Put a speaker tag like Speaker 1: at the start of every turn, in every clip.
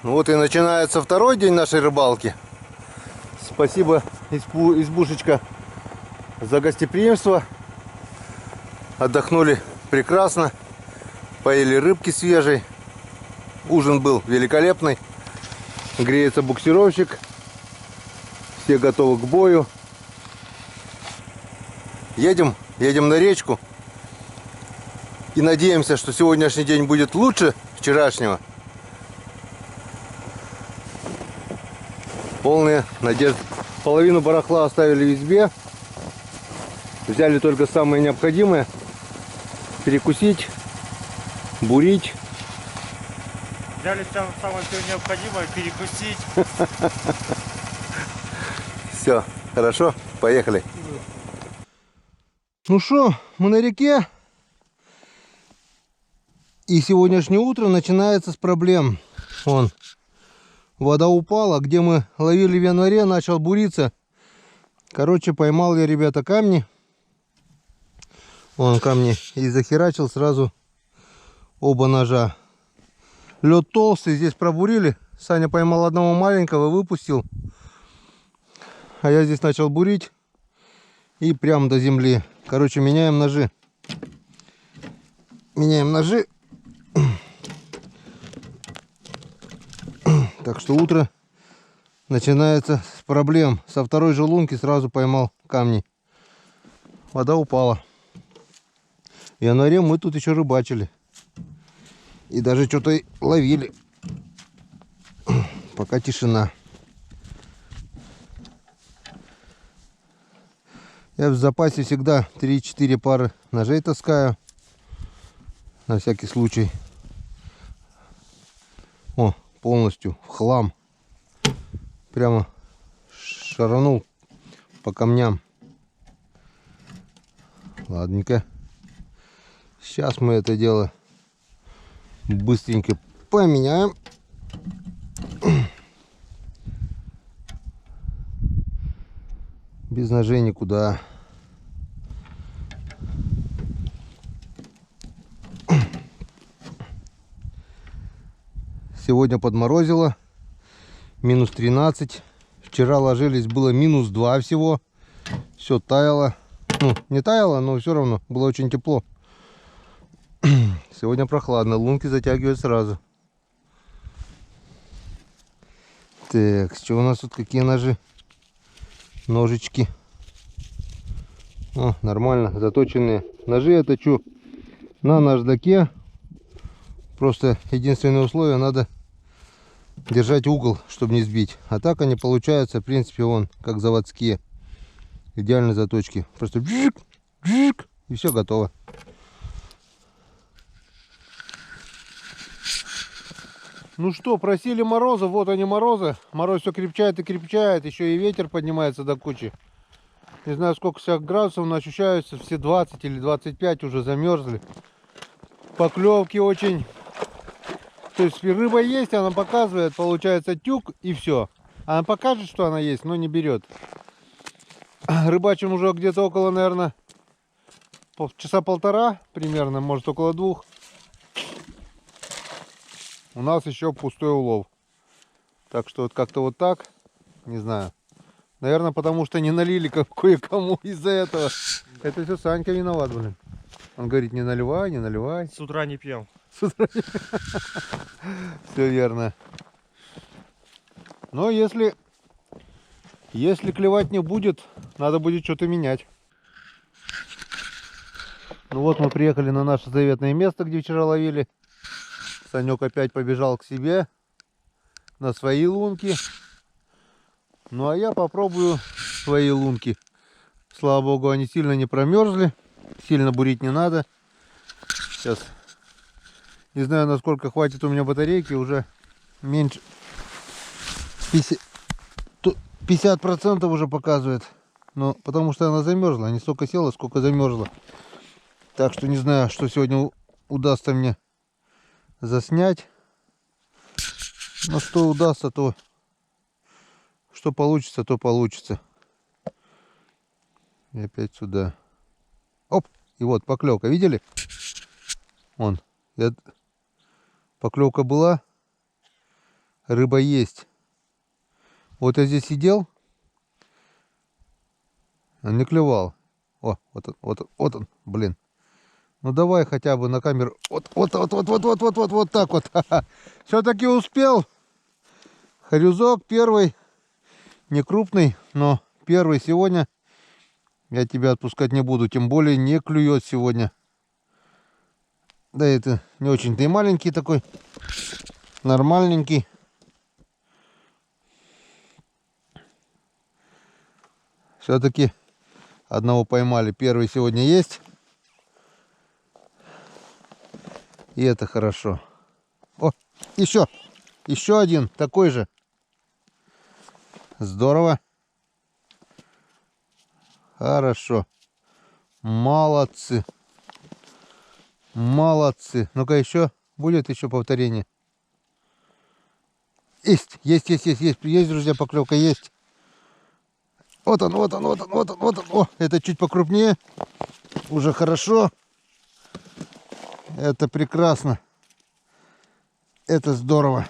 Speaker 1: Ну вот и начинается второй день нашей рыбалки. Спасибо, избушечка, за гостеприимство. Отдохнули прекрасно. Поели рыбки свежей. Ужин был великолепный. Греется буксировщик. Все готовы к бою. Едем на речку. И надеемся, что сегодняшний день будет лучше вчерашнего. Полные надежды. Половину барахла оставили в избе. Взяли только самое необходимое. Перекусить, бурить.
Speaker 2: Взяли самое все необходимое, перекусить.
Speaker 1: Все, хорошо, поехали. Ну что, мы на реке. И сегодняшнее утро начинается с проблем. Вон. Вода упала, где мы ловили в январе, начал буриться. Короче, поймал я, ребята, камни. Вон камни. И захерачил сразу оба ножа. Лед толстый, здесь пробурили. Саня поймал одного маленького, выпустил. А я здесь начал бурить. И прям до земли. Короче, меняем ножи. Меняем ножи. Так что утро начинается с проблем. Со второй же лунки сразу поймал камни. Вода упала. В январе мы тут еще рыбачили. И даже что-то ловили. Пока тишина. Я в запасе всегда 3-4 пары ножей таскаю. На всякий случай. О, полностью в хлам. Прямо шаранул по камням. Ладненько. Сейчас мы это дело быстренько поменяем. Без ножей никуда. Сегодня подморозило. Минус 13. Вчера ложились, было минус 2 всего. Все таяло. Ну, не таяло, но все равно было очень тепло. Сегодня прохладно. Лунки затягивают сразу. Так, что у нас тут, какие ножи? Ножички. О, нормально, заточенные ножи. Я точу на наждаке. Просто единственное условие, надо держать угол, чтобы не сбить. А так они получаются, в принципе, вон, как заводские. Идеальные заточки. Просто бжик, бжик, и все готово. Ну что, просили мороза, вот они морозы. Мороз все крепчает и крепчает, еще и ветер поднимается до кучи. Не знаю, сколько всех градусов, но ощущаются все 20 или 25, уже замерзли. Поклевки очень. То есть рыба есть, она показывает, получается тюк и все. Она покажет, что она есть, но не берет. Рыбачим уже где-то около, наверное, часа полтора примерно, может около 2. У нас еще пустой улов. Так что вот как-то вот так, не знаю. Наверное, потому что не налили кое-кому из-за этого. Это все Санька виноват, блин. Он говорит, не наливай, не наливай.
Speaker 2: С утра не пьем.
Speaker 1: Все верно. Но если клевать не будет, надо будет что-то менять. Ну вот мы приехали на наше заветное место, где вчера ловили. Санек опять побежал к себе на свои лунки. Ну а я попробую свои лунки. Слава богу, они сильно не промерзли. Сильно бурить не надо. Сейчас не знаю, насколько хватит у меня батарейки. Уже меньше 50% уже показывает. Но потому что она замерзла. Не столько села, сколько замерзла. Так что не знаю, что сегодня удастся мне заснять. Но что удастся, то что получится, то получится. И опять сюда. Оп! И вот поклевка. Видели? Вон. Поклевка была. Рыба есть. Вот я здесь сидел. Он не клевал. О, вот он, вот он, вот он, блин. Ну давай хотя бы на камеру. Вот так вот. Все-таки успел. Хорюзок первый. Не крупный, но первый сегодня. Я тебя отпускать не буду. Тем более не клюет сегодня. Да это не очень-то и маленький такой. Нормальненький. Все-таки одного поймали. Первый сегодня есть. И это хорошо. О, еще. Еще один такой же. Здорово. Хорошо. Молодцы. Молодцы. Ну-ка еще. Будет еще повторение. Есть, друзья, поклевка есть. Вот он. О, это чуть покрупнее. Уже хорошо. Это прекрасно. Это здорово.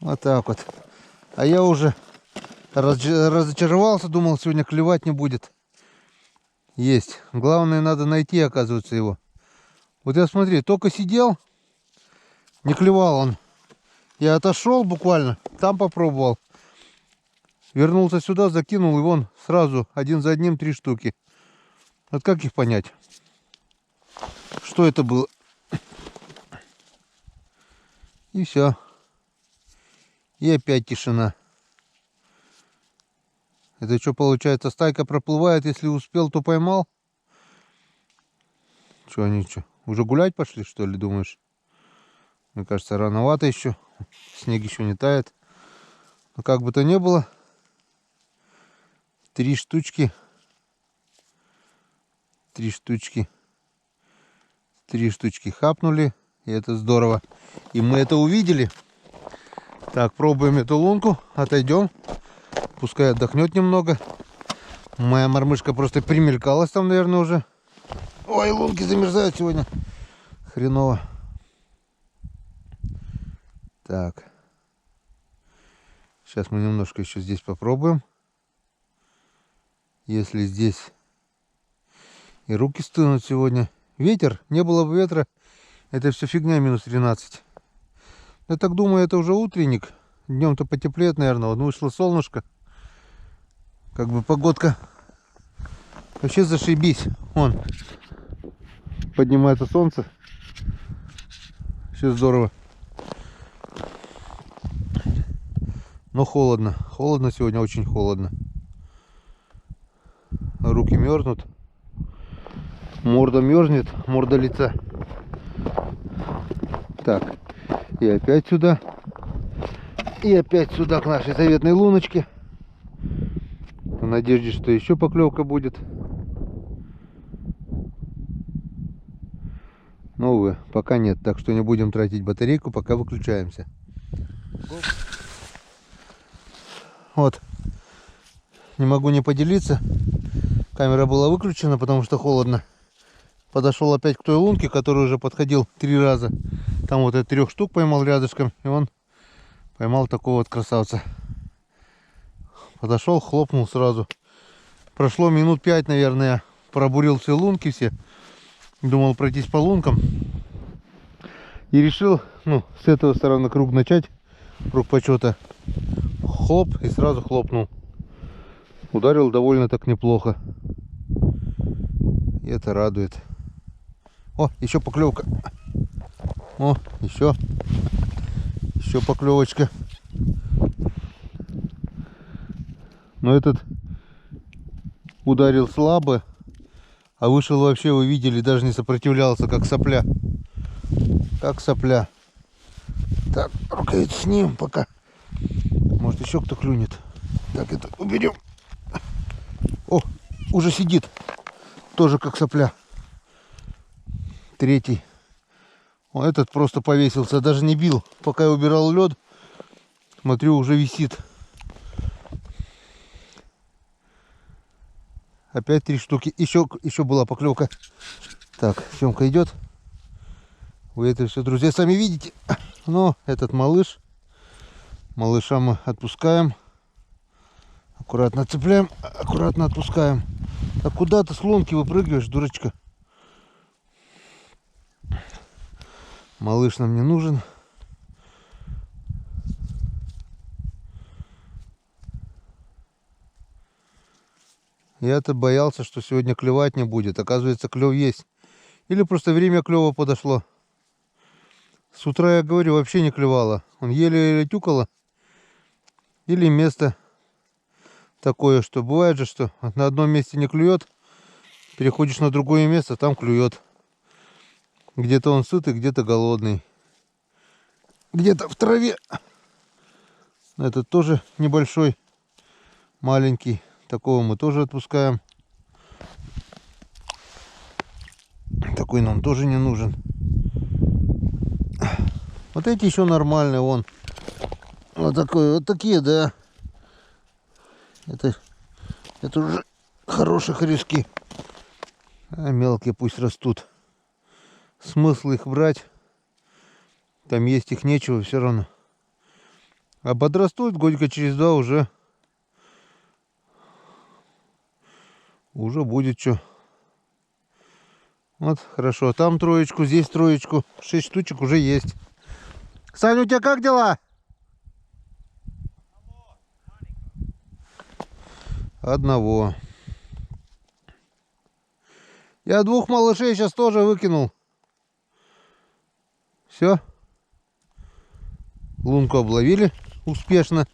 Speaker 1: Вот так вот. А я уже разочаровался, думал, сегодня клевать не будет. Есть. Главное, надо найти, оказывается, его. Вот я смотри, только сидел, не клевал он. Я отошел буквально, там попробовал. Вернулся сюда, закинул, и вон сразу один за одним 3 штуки. Вот как их понять? Что это было? И все. И опять тишина. Это что получается? Стайка проплывает, если успел, то поймал? Что они что? Уже гулять пошли, что ли, думаешь? Мне кажется, рановато еще. Снег еще не тает. Но как бы то ни было, 3 штучки. 3 штучки. 3 штучки хапнули. И это здорово. И мы это увидели. Так, пробуем эту лунку. Отойдем. Пускай отдохнет немного. Моя мормышка просто примелькалась там, наверное, уже. Ой, лунки замерзают сегодня. Хреново. Так. Сейчас мы немножко еще здесь попробуем. Если здесь и руки стынут сегодня. Ветер, не было бы ветра, это все фигня, минус 13. Я так думаю, это уже утренник. Днем-то потеплеет, наверное. Вот вышло солнышко. Как бы погодка вообще зашибись. Вон. Поднимается солнце. Все здорово. Но холодно. Холодно сегодня, очень холодно. Руки мерзнут. Морда мерзнет, морда лица. Так. И опять сюда. И опять сюда, к нашей заветной луночке. В надежде, что еще поклевка будет. Но, увы, пока нет. Так что не будем тратить батарейку, пока выключаемся. Вот. Не могу не поделиться. Камера была выключена, потому что холодно. Подошел опять к той лунке, который уже подходил 3 раза. Там вот 3 штук поймал рядышком. И он поймал такого вот красавца. Подошел, хлопнул сразу. Прошло минут 5, наверное. Пробурил все лунки все. Думал пройтись по лункам. И решил, ну, с этого стороны круг начать. Круг почета. Хлоп, и сразу хлопнул. Ударил довольно так неплохо. И это радует. О, еще поклевка. О, еще. Еще поклевочка. Но этот ударил слабо. А вышел вообще, вы видели, даже не сопротивлялся, как сопля. Как сопля. Так, рукавицу снимем пока. Может еще кто клюнет. Так, это уберем. О, уже сидит. Тоже как сопля. 3. О, этот просто повесился. Даже не бил. Пока я убирал лед, смотрю, уже висит. Опять 3 штуки. Еще была поклевка. Так, съемка идет. Вы это все, друзья, сами видите. Но этот малыш, малыша мы отпускаем. Аккуратно цепляем, аккуратно отпускаем. А куда ты с лунки выпрыгиваешь, дурочка? Малыш нам не нужен. Я-то боялся, что сегодня клевать не будет. Оказывается, клев есть. Или просто время клева подошло. С утра, я говорю, вообще не клевало. Он еле тюкало. Или место такое, что бывает же, что на одном месте не клюет. Переходишь на другое место, там клюет. Где-то он сытый, где-то голодный. Где-то в траве. Этот тоже небольшой, маленький. Такого мы тоже отпускаем. Такой нам тоже не нужен. Вот эти еще нормальные, вон. Вот такой, вот такие, да. Это уже хорошие хрюшки. А мелкие пусть растут. Смысл их брать? Там есть их нечего все равно. А подрастут годика через 2 уже будет что. Вот, хорошо. Там троечку, здесь троечку. 6 штучек уже есть. Саня, у тебя как дела? Одного. Я 2 малышей сейчас тоже выкинул. Все. Лунку обловили успешно.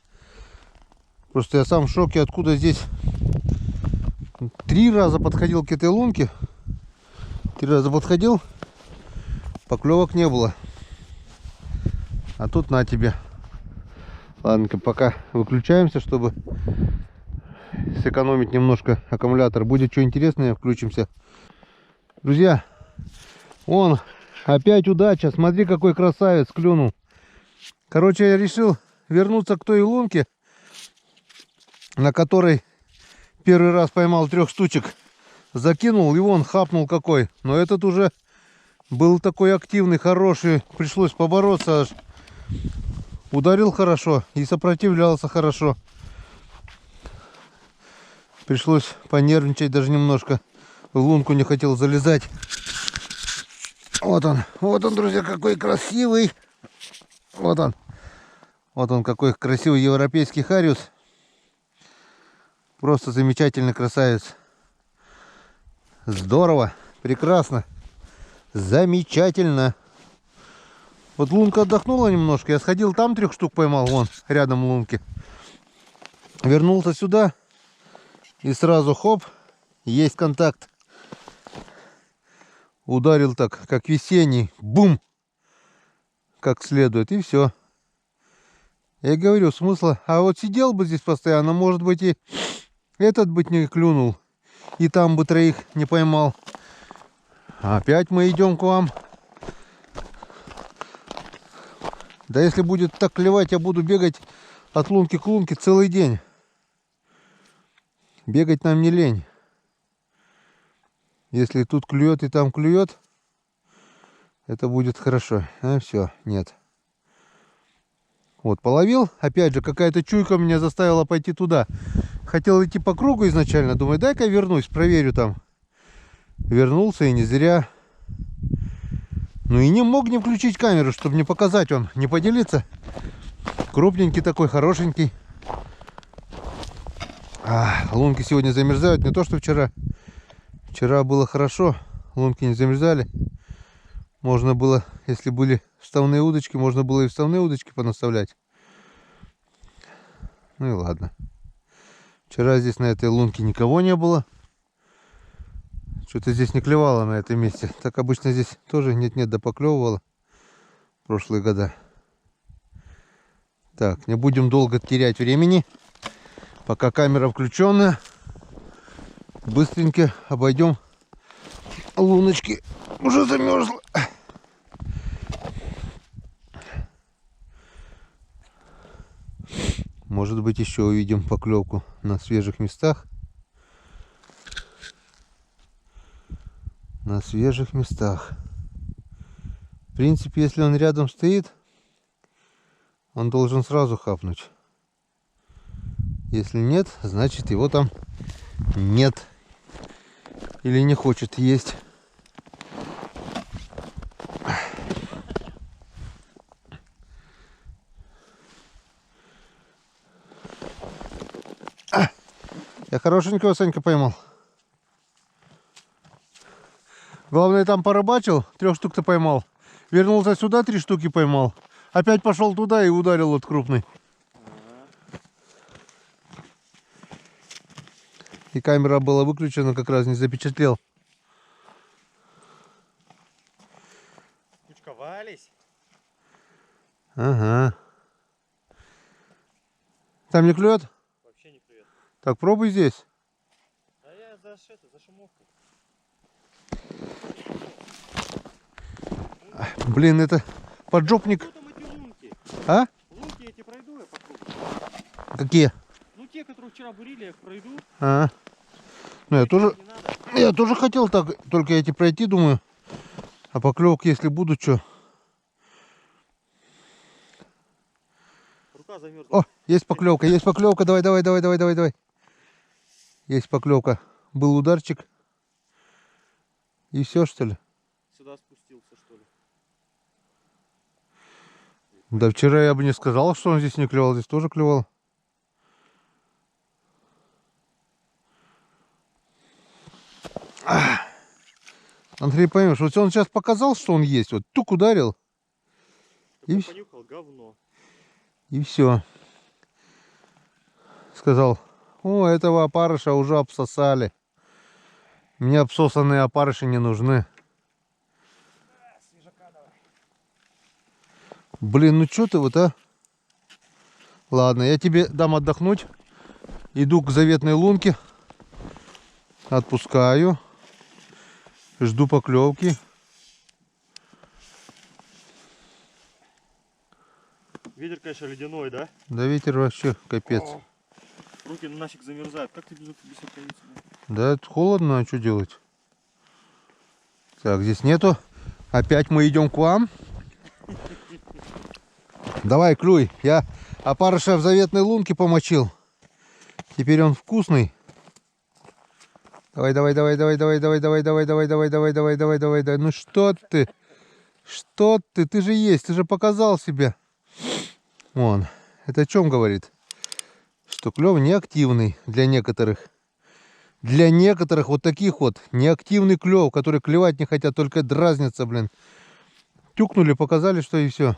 Speaker 1: Просто я сам в шоке, откуда здесь 3 раза подходил к этой лунке. 3 раза подходил, поклевок не было. А тут на тебе. Ладно, пока выключаемся, чтобы сэкономить немножко аккумулятор. Будет что интересное, включимся. Друзья, вон опять удача. Смотри, какой красавец клюнул. Короче, я решил вернуться к той лунке, на которой первый раз поймал 3 штучек. Закинул, и вон хапнул какой. Но этот уже был такой активный, хороший. Пришлось побороться аж. Ударил хорошо и сопротивлялся хорошо. Пришлось понервничать даже немножко. В лунку не хотел залезать. Вот он, друзья, какой красивый. Вот он какой красивый европейский хариус. Просто замечательный красавец. Здорово, прекрасно, замечательно. Вот лунка отдохнула немножко. Я сходил, там 3 штук поймал, вон, рядом лунки. Вернулся сюда. И сразу хоп, есть контакт. Ударил так, как весенний. Бум! Как следует, и все. Я говорю, смысла. А вот сидел бы здесь постоянно, может быть, и этот бы не клюнул. И там бы 3 не поймал. Опять мы идем к вам. Да если будет так клевать, я буду бегать от лунки к лунке целый день. Бегать нам не лень. Если тут клюет и там клюет, это будет хорошо. А все, нет. Вот, половил. Опять же, какая-то чуйка меня заставила пойти туда. Хотел идти по кругу изначально. Думаю, дай-ка вернусь, проверю там. Вернулся, и не зря. Ну и не мог не включить камеру, чтобы не показать, он не поделиться. Крупненький такой, хорошенький. Лунки сегодня замерзают, не то что вчера. Вчера было хорошо, лунки не замерзали. Можно было, если были вставные удочки, можно было и вставные удочки понаставлять. Ну и ладно. Вчера здесь на этой лунке никого не было. Что-то здесь не клевало на этом месте. Так обычно здесь тоже нет-нет, да поклевывало в прошлые года. Так, не будем долго терять времени. Пока камера включенная. Быстренько обойдем луночки. Уже замерзла. Может быть, еще увидим поклевку на свежих местах. На свежих местах. В принципе, если он рядом стоит, Он должен сразу хапнуть. Если нет, значит его там нет. Или не хочет есть. Я хорошенького, Санька, поймал. Главное, там порыбачил, 3 штук-то поймал. Вернулся сюда, 3 штуки поймал. Опять пошел туда и ударил вот крупный. И камера была выключена, как раз не запечатлел.
Speaker 2: Кучковались.
Speaker 1: Ага. Там не клюет?
Speaker 2: Вообще не клюет.
Speaker 1: Так, пробуй здесь.
Speaker 2: А я за шумовку.
Speaker 1: Блин, это поджопник.
Speaker 2: Что там эти лунки?
Speaker 1: А?
Speaker 2: Лунки эти пройду я по кругу.
Speaker 1: Какие?
Speaker 2: Ну те, которые вчера бурили, я их пройду.
Speaker 1: А. Ну я тоже,
Speaker 2: Не надо.
Speaker 1: я тоже хотел так, только эти пройти, думаю. А поклевок, если будут, что?
Speaker 2: Рука замерзла.
Speaker 1: О, есть поклевка, есть поклевка. Давай, давай, давай, давай, давай, давай. Есть поклевка. Был ударчик. И все, что ли?
Speaker 2: Сюда спустился, что ли?
Speaker 1: Да вчера я бы не сказал, что он здесь не клевал. Здесь тоже клевал. Андрей, поймешь, вот он сейчас показал, что он есть. Вот тук ударил.
Speaker 2: Я
Speaker 1: И,
Speaker 2: понюхал говно.
Speaker 1: и все. Сказал, о, этого опарыша уже обсосали. Мне обсосанные опарыши не нужны. Блин, ну что ты вот, а? Ладно, я тебе дам отдохнуть. Иду к заветной лунке. Отпускаю. Жду поклевки.
Speaker 2: Ветер, конечно, ледяной, да?
Speaker 1: Да ветер вообще капец.
Speaker 2: О, руки нафиг замерзают. Как ты без рукавицы?
Speaker 1: Да, это холодно, а что делать? Так, здесь нету. Опять мы идем к вам. Давай, клюй. Я опарыша в заветной лунке помочил. Теперь он вкусный. Давай, давай, давай, давай, давай, давай, давай, давай, давай, давай, давай, давай, давай, давай, давай. Ну что ты? Что ты? Ты же есть, ты же показал себя. Вон. Это о чем говорит? Что клев неактивный для некоторых. Для некоторых вот таких вот неактивный клев, которые клевать не хотят, только дразнятся, блин. Тюкнули, показали, что и все.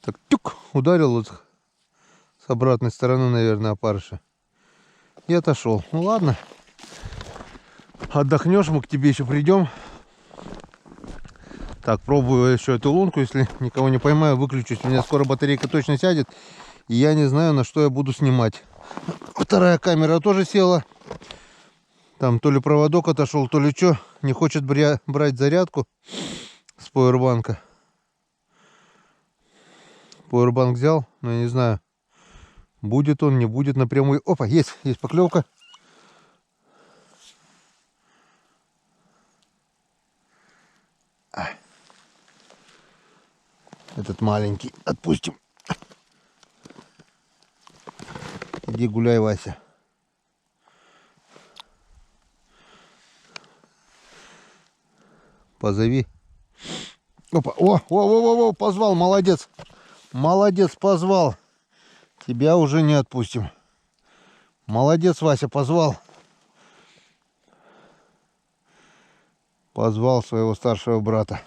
Speaker 1: Так, тюк, ударил вот с обратной стороны, наверное, опарыша. И отошел. Ну ладно. Отдохнешь, мы к тебе еще придем. Так, пробую еще эту лунку. Если никого не поймаю, выключусь. У меня скоро батарейка точно сядет. И я не знаю, на что я буду снимать. Вторая камера тоже села. Там то ли проводок отошел, то ли что. Не хочет брать зарядку с пауэрбанка. Пауэрбанк взял, но я не знаю, будет он, не будет напрямую. Опа, есть поклевка. Этот маленький отпустим. Иди гуляй, Вася. Позови. Опа, о, позвал, молодец. Молодец, позвал. Тебя уже не отпустим. Молодец, Вася, позвал. Позвал своего старшего брата.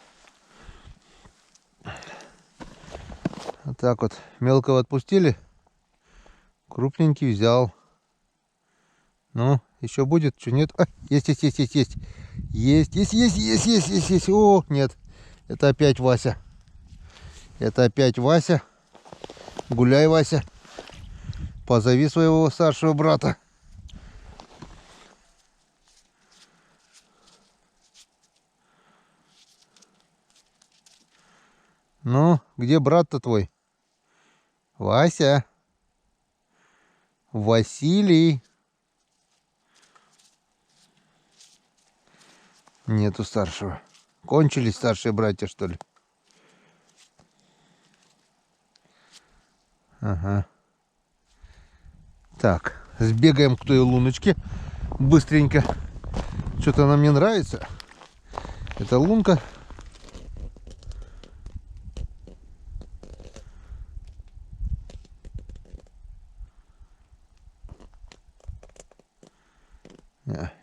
Speaker 1: Вот так вот. Мелкого отпустили. Крупненький взял. Ну, еще будет? Что, нет? А, есть. Есть. О, нет. Это опять Вася. Это опять Вася. Гуляй, Вася. Позови своего старшего брата. Ну, где брат-то твой? Вася. Василий. Нету старшего. Кончились старшие братья, что ли? Ага. Так, сбегаем к той луночке быстренько. Что-то она мне нравится. Это лунка.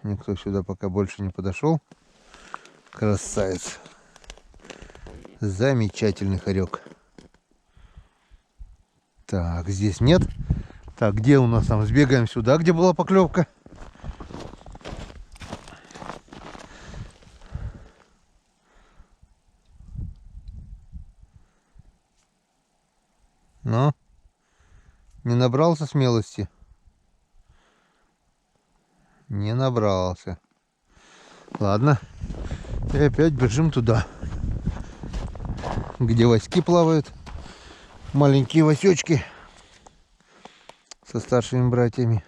Speaker 1: Никто сюда пока больше не подошел. Красавец. Замечательный хорек. Так, здесь нет. Так, где у нас там? Сбегаем сюда, где была поклевка. Ну, не набрался смелости? Не набрался. Ладно. И опять бежим туда, где васьки плавают. Маленькие васечки со старшими братьями.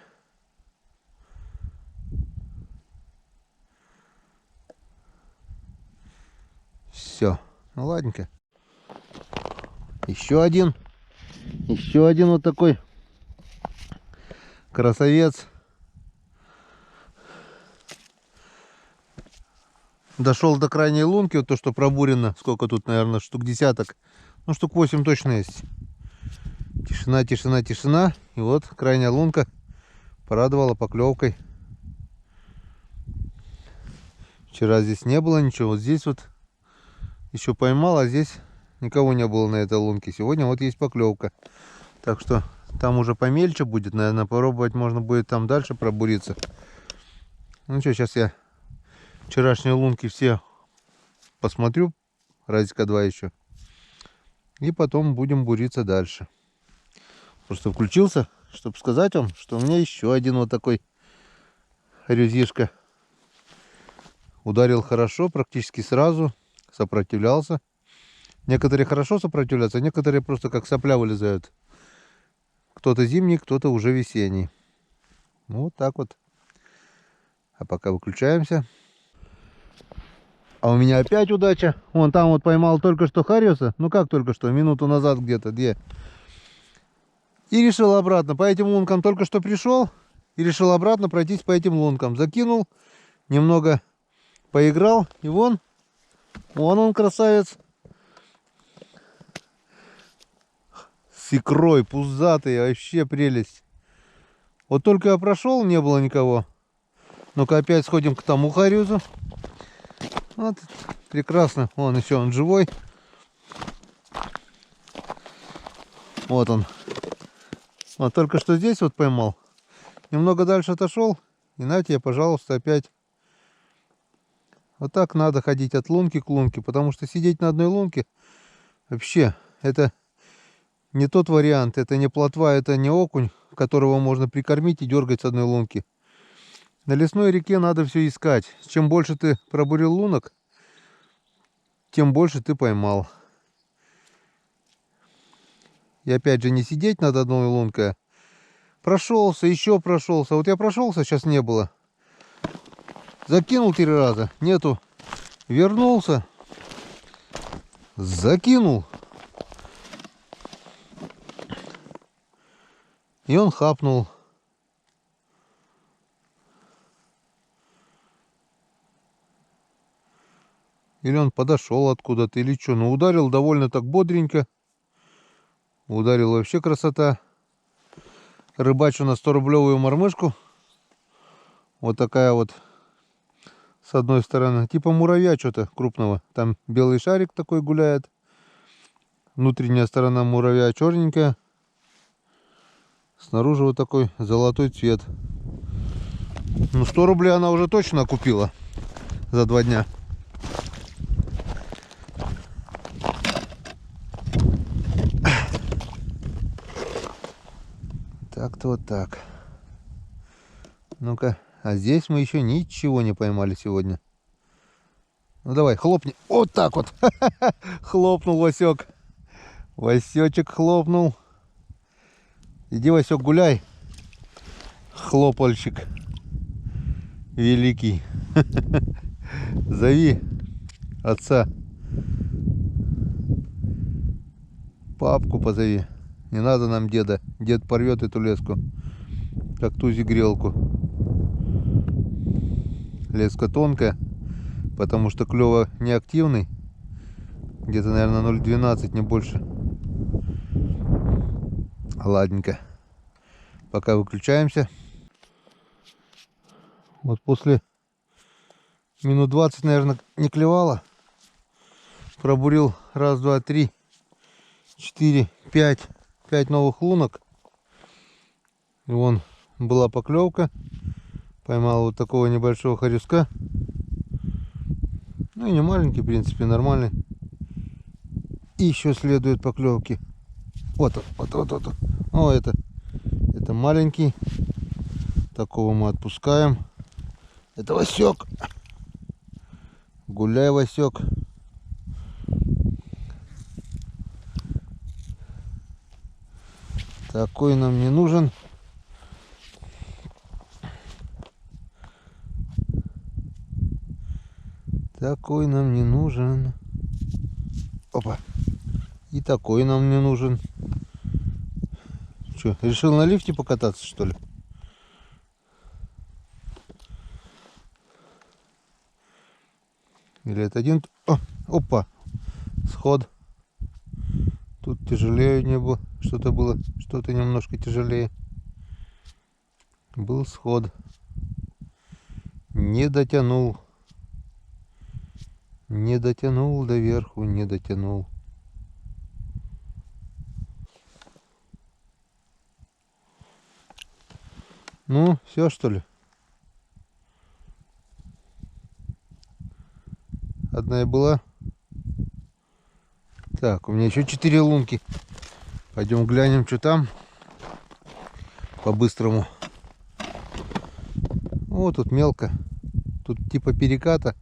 Speaker 1: Все. Ну ладненько. Еще один. Еще один вот такой красавец. Дошел до крайней лунки, вот то, что пробурено. Сколько тут, наверное, штук десяток. Ну, штук 8 точно есть. Тишина, тишина, тишина. И вот крайняя лунка порадовала поклевкой. Вчера здесь не было ничего. Вот здесь вот еще поймал, а здесь никого не было на этой лунке. Сегодня вот есть поклевка. Так что там уже помельче будет. Наверное, попробовать можно будет там дальше пробуриться. Ну что, сейчас я вчерашние лунки все посмотрю. Разика 2 еще. И потом будем буриться дальше. Просто включился, чтобы сказать вам, что у меня еще один вот такой резишка. Ударил хорошо, практически сразу. Сопротивлялся. Некоторые хорошо сопротивляются, а некоторые просто как сопля вылезают. Кто-то зимний, кто-то уже весенний. Ну, вот так вот. А пока выключаемся. А у меня опять удача. Вон там вот поймал только что хариуса. Ну как только что? Минуту назад где-то. Где? И решил обратно. По этим лункам только что пришел. И решил обратно пройтись по этим лункам. Закинул. Немного поиграл. И вон он красавец. С икрой, пузатый. Вообще прелесть. Вот только я прошел, не было никого. Ну-ка опять сходим к тому хариусу. Вот, прекрасно. Вон еще он живой. Вот он. Вот только что здесь вот поймал. Немного дальше отошел. И на тебе, пожалуйста, опять. Вот так надо ходить от лунки к лунке. Потому что сидеть на одной лунке вообще это не тот вариант. Это не плотва, это не окунь, которого можно прикормить и дергать с одной лунки. На лесной реке надо все искать. Чем больше ты пробурил лунок, тем больше ты поймал. И опять же не сидеть над одной лункой. Прошелся, еще прошелся. Вот я прошелся, сейчас не было. Закинул 3 раза, нету. Вернулся. Закинул. И он хапнул. Или он подошел откуда-то, или что. Но ударил довольно так бодренько. Ударил вообще красота. Рыбачу на 100-рублевую мормышку. Вот такая вот. С одной стороны. Типа муравья что-то крупного. Там белый шарик такой гуляет. Внутренняя сторона муравья черненькая. Снаружи вот такой золотой цвет. Ну 100 рублей она уже точно купила. За 2 дня. Так-то вот так. Ну-ка. А здесь мы еще ничего не поймали сегодня. Ну давай, хлопни. Вот так вот. Хлопнул Васек. Васечек хлопнул. Иди, Васек, гуляй. Хлопальщик. Великий. Зови отца. Папку позови. Не надо нам деда. Дед порвет эту леску, как тузи-грелку. Леска тонкая, потому что клёва неактивный. Где-то, наверное, 0,12, не больше. Ладненько. Пока выключаемся. Вот после минут 20, наверное, не клевало. Пробурил раз, два, три, 4, 5 новых лунок. И вон была поклевка. Поймал вот такого небольшого хорюска. Ну и не маленький, в принципе, нормальный. И еще следуют поклевки. Вот он, вот. О, это маленький. Такого мы отпускаем. Это Васек. Гуляй, Васек. Такой нам не нужен. Такой нам не нужен. Опа. И такой нам не нужен. Что, решил на лифте покататься, что ли? Или это один? О, опа. Сход. Тут тяжелее не было. Что-то было. Что-то немножко тяжелее. Был сход. Не дотянул. Не дотянул до верху, не дотянул. Ну, все, что ли? Одна и была. Так, у меня еще 4 лунки. Пойдем глянем, что там. По-быстрому. О, тут мелко. Тут типа переката.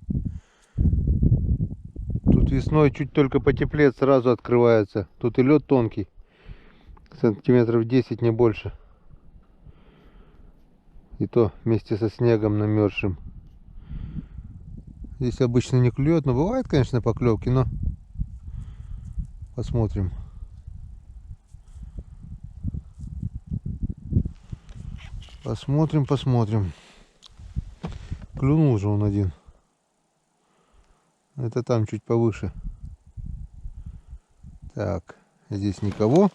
Speaker 1: Тут весной чуть только потеплеет, сразу открывается. Тут и лед тонкий. Сантиметров 10, не больше. И то вместе со снегом намерзшим. Здесь обычно не клюет, но бывает, конечно, поклевки, но посмотрим. Посмотрим. Клюнул же он один. Это там чуть повыше. Так, здесь никого.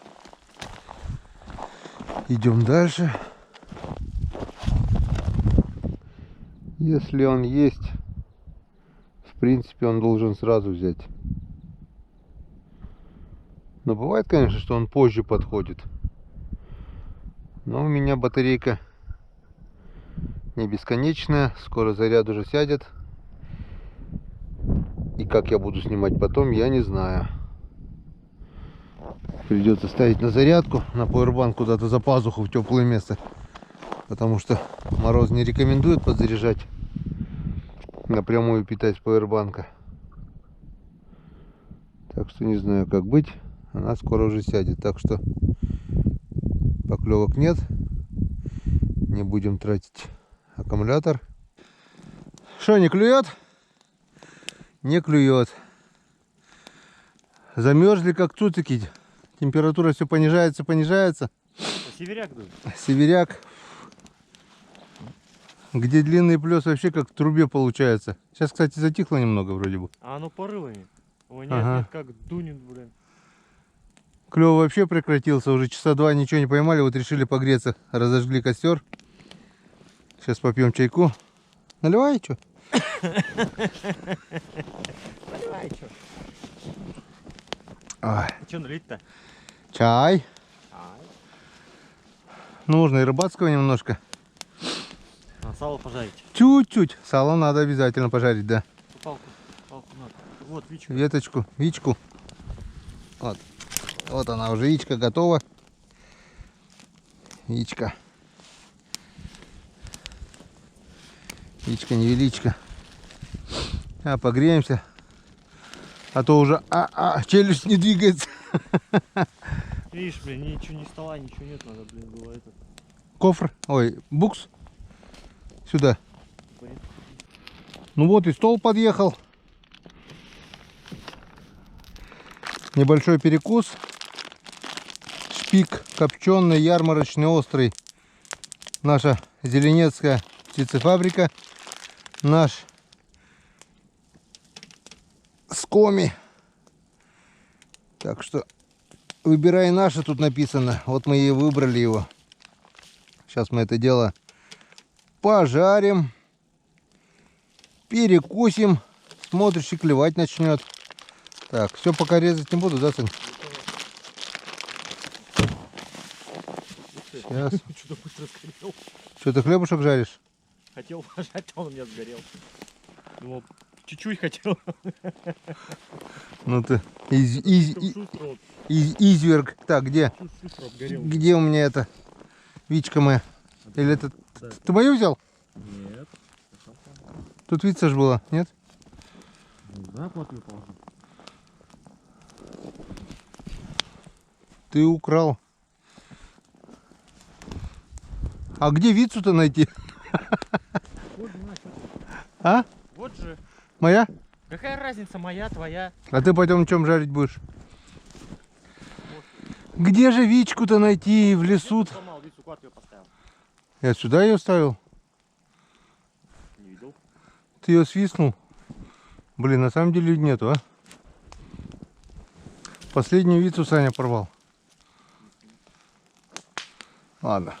Speaker 1: Идем дальше. Если он есть, в принципе, он должен сразу взять. Но бывает, конечно, что он позже подходит. Но у меня батарейка не бесконечная. Скоро заряд уже сядет. И как я буду снимать потом, я не знаю. Придется ставить на зарядку, на пауэрбанк куда-то за пазуху в теплое место. Потому что мороз не рекомендует подзаряжать. Напрямую питать с пауэрбанка. Так что не знаю, как быть. Она скоро уже сядет. Так что поклевок нет. Не будем тратить аккумулятор. Что, не клюет? Не клюет. Замерзли как цуцики. Температура все понижается.
Speaker 2: Северяк дует.
Speaker 1: Северяк. Где длинный плес вообще как в трубе получается. Сейчас, кстати, затихло немного вроде бы.
Speaker 2: А оно порывами. Ой, нет,
Speaker 1: Ага.
Speaker 2: нет, как дунет, блин.
Speaker 1: Клев вообще прекратился. Уже часа 2 ничего не поймали. Вот решили погреться. Разожгли костер. Сейчас попьем чайку. Наливай, что?
Speaker 2: Наливай, что?
Speaker 1: Ай.
Speaker 2: Что налить-то?
Speaker 1: Чай. Нужно и рыбацкого немножко.
Speaker 2: А сало пожарить.
Speaker 1: Чуть-чуть. Сало надо обязательно пожарить, да.
Speaker 2: Палку надо. Вот, вичка.
Speaker 1: Веточку, вичку. Вот она уже, вичка готова. Вичка. Вичка, невеличка. Погреемся. А то уже челюсть не двигается.
Speaker 2: Видишь, блин, ничего, ни стола, ничего нет, надо, блин, было это.
Speaker 1: Кофр, ой, букс. Сюда.
Speaker 2: Понятно.
Speaker 1: Ну вот и стол подъехал. Небольшой перекус. пик копченый, ярмарочный, острый. Наша Зеленецкая птицефабрика. Наш скоми. Так что выбирай наше, тут написано. Вот мы и выбрали его. Сейчас мы это дело пожарим, перекусим. Смотришь, и клевать начнет. Так, все пока резать не буду, да, Сань? Сейчас.
Speaker 2: Что-то быстро сгорел.
Speaker 1: Что, ты хлебушек жаришь?
Speaker 2: Хотел пожать, а он у меня сгорел. Думал, чуть-чуть хотел.
Speaker 1: Ну ты изверг. Так, где? Где у меня это? Вичка моя. Или это... Ты мою взял?
Speaker 2: Нет.
Speaker 1: Тут вица ж была, нет?
Speaker 2: Да, плотную положил.
Speaker 1: Ты украл. А где вицу-то найти?
Speaker 2: Вот, на, что ты?
Speaker 1: А?
Speaker 2: Вот же.
Speaker 1: Моя?
Speaker 2: Какая разница, моя, твоя?
Speaker 1: А ты потом чем жарить будешь? Где же вичку-то найти в лесу?
Speaker 2: Сломал, вицу, куда ты ее поставил?
Speaker 1: Я сюда ее ставил.
Speaker 2: Не видел.
Speaker 1: Ты ее свистнул? Блин, на самом деле нету, а? Последнюю вицу Саня порвал. Ладно,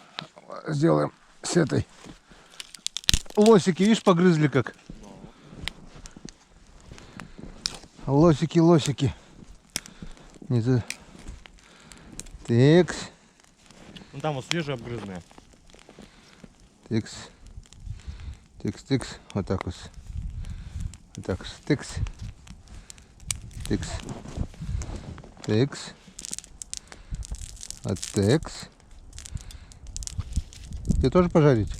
Speaker 1: сделаем с этой. Лосики, видишь, погрызли как? Лосики, лосики. Не за... Текс.
Speaker 2: Ну там вот свежие обгрызные.
Speaker 1: Текс. Текс, текс. Вот так вот. Вот так вот. Текс. Текс. Текс. А текс. Тебе тоже пожарить?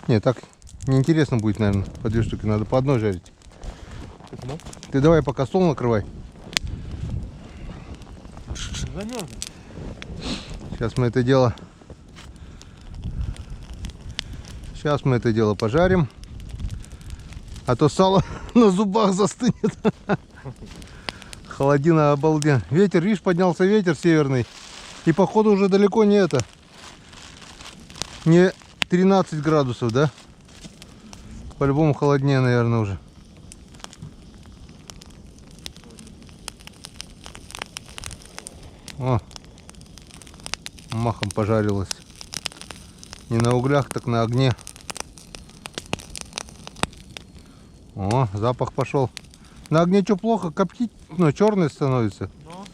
Speaker 1: Не, так неинтересно будет, наверное. По 2 штуки. Надо по одной жарить.
Speaker 2: Почему?
Speaker 1: Ты давай пока стол накрывай.
Speaker 2: Замерзнет.
Speaker 1: Сейчас мы это дело... Сейчас мы это дело пожарим. А то сало на зубах застынет. Холодина обалден. Ветер, видишь, поднялся ветер северный. И походу уже далеко не это. Не 13 градусов, да? По-любому холоднее, наверное, уже. О, махом пожарилась. Не на углях, так на огне. О, запах пошел. На огне что плохо, коптить, но черный становится.
Speaker 2: Но.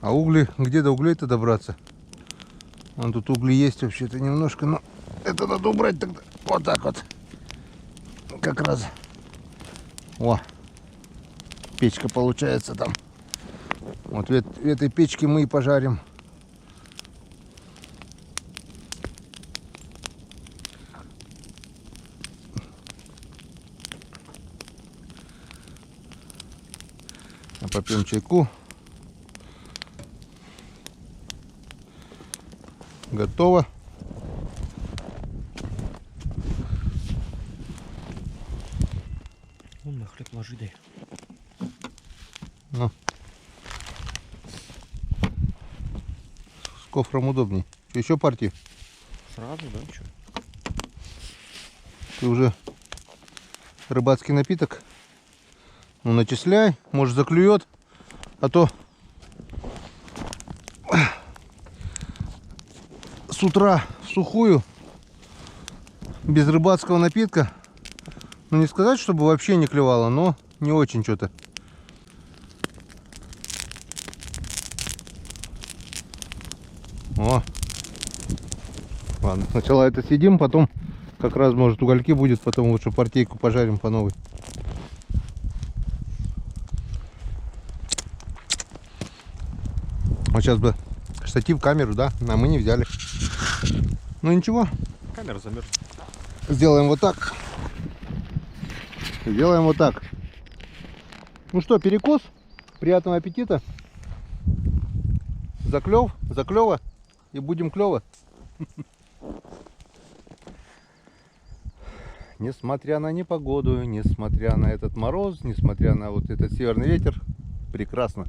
Speaker 1: А угли, где до углей-то добраться? Вон тут угли есть вообще-то немножко, но это надо убрать тогда. Вот так вот. Как раз. О, печка получается там. Вот в этой печке мы и пожарим. А попьем чайку. Готово.
Speaker 2: Ну, на хлеб ложи дай.
Speaker 1: Ну. С кофром удобней. Еще партии?
Speaker 2: Сразу, да? Что?
Speaker 1: Ты уже рыбацкий напиток? Ну, начисляй, может заклюет, а то с утра в сухую, без рыбацкого напитка, ну не сказать, чтобы вообще не клевало, но не очень что-то. О, ладно, сначала это съедим, потом как раз может угольки будет, потом лучше партийку пожарим по новой. Вот сейчас бы штатив, камеру, да, а мы не взяли. Ну ничего.
Speaker 2: Камера замерзла.
Speaker 1: Сделаем вот так. Сделаем вот так. Ну что, перекус. Приятного аппетита. Заклев, заклево. И будем клево. Несмотря на непогоду, несмотря на этот мороз, несмотря на вот этот северный ветер, прекрасно.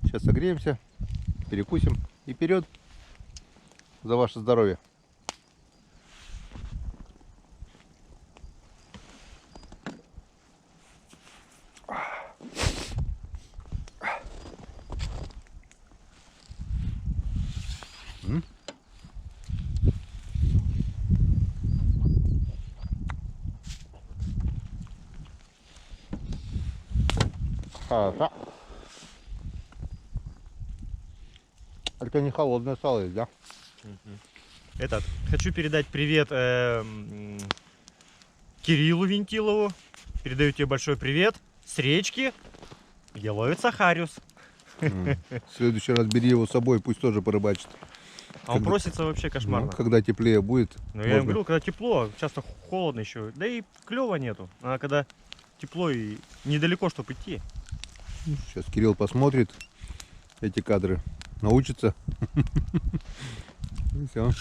Speaker 1: Сейчас согреемся, перекусим и вперед за ваше здоровье. Хорошо. Только не холодное сало есть, да?
Speaker 2: Хочу передать привет Кириллу Вентилову. Передаю тебе большой привет с речки, где ловится хариус.
Speaker 1: В следующий раз бери его с собой, пусть тоже порыбачит.
Speaker 2: А он просится вообще кошмарно.
Speaker 1: Когда теплее будет.
Speaker 2: Ну, я им говорю, когда тепло, часто холодно еще. Да и клёва нету. А когда тепло и недалеко, чтобы идти.
Speaker 1: Сейчас Кирилл посмотрит эти кадры, научится. И все.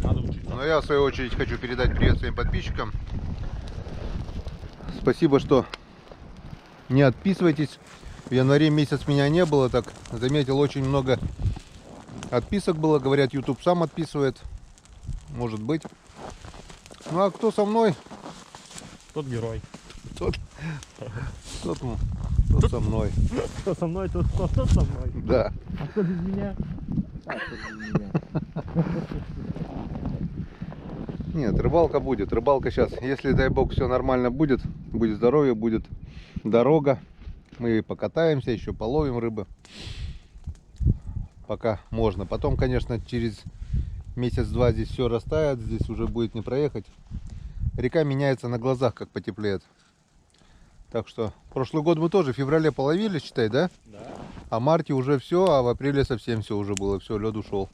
Speaker 2: Надо учиться.
Speaker 1: Ну, я в свою очередь хочу передать привет своим подписчикам. Спасибо, что не отписывайтесь. В январе месяц меня не было, так заметил, очень много отписок было. Говорят, YouTube сам отписывает. Может быть. Ну а кто со мной?
Speaker 2: Тот герой.
Speaker 1: Тот со мной.
Speaker 2: Кто со мной, тот со мной.
Speaker 1: Да.
Speaker 2: А кто без меня?
Speaker 1: Нет, рыбалка будет. Рыбалка сейчас, если, дай бог, все нормально будет, будет здоровье, будет дорога. Мы покатаемся, еще половим рыбы. Пока можно. Потом, конечно, через месяц-два здесь все растает, здесь уже будет не проехать. Река меняется на глазах, как потеплеет. Так что, прошлый год мы тоже в феврале половили, считай, да?
Speaker 2: Да.
Speaker 1: А в марте уже все, а в апреле совсем все уже было. Все, лед ушел.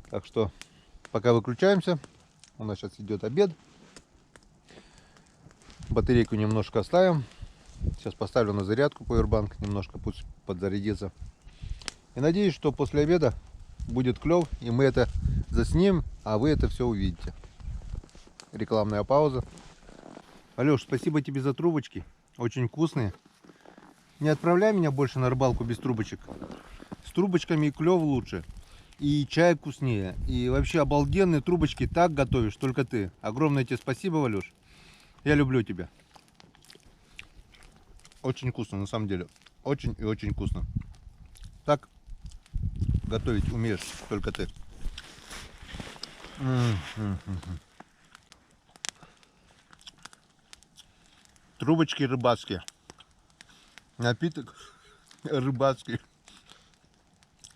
Speaker 1: Так что, пока выключаемся. У нас сейчас идет обед. Батарейку немножко оставим. Сейчас поставлю на зарядку Powerbank. Немножко пусть подзарядится. И надеюсь, что после обеда будет клев. И мы это заснимем, а вы это все увидите. Рекламная пауза. Алёш, спасибо тебе за трубочки. Очень вкусные. Не отправляй меня больше на рыбалку без трубочек. С трубочками и клев лучше. И чай вкуснее. И вообще обалденные трубочки так готовишь, только ты. Огромное тебе спасибо, Валюш. Я люблю тебя. Очень вкусно, на самом деле. Очень и очень вкусно. Так готовить умеешь только ты. Трубочки рыбацкие. Напиток рыбацкий.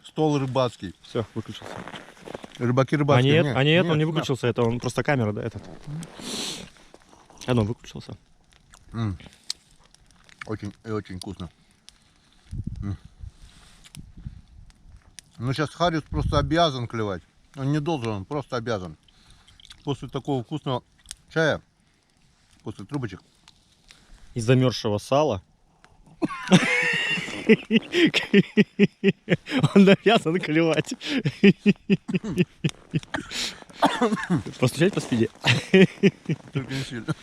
Speaker 1: Стол рыбацкий.
Speaker 2: Все, выключился.
Speaker 1: Рыбаки
Speaker 2: А
Speaker 1: рыбацкие.
Speaker 2: нет, он не выключился, это он просто камера, да, этот. Оно выключился.
Speaker 1: Очень и очень вкусно. Ну сейчас хариус просто обязан клевать. Он не должен, он просто обязан. После такого вкусного чая, после трубочек.
Speaker 2: Из замерзшего сала. Он обязан клевать. Постучать по спине.
Speaker 1: Только не сильно.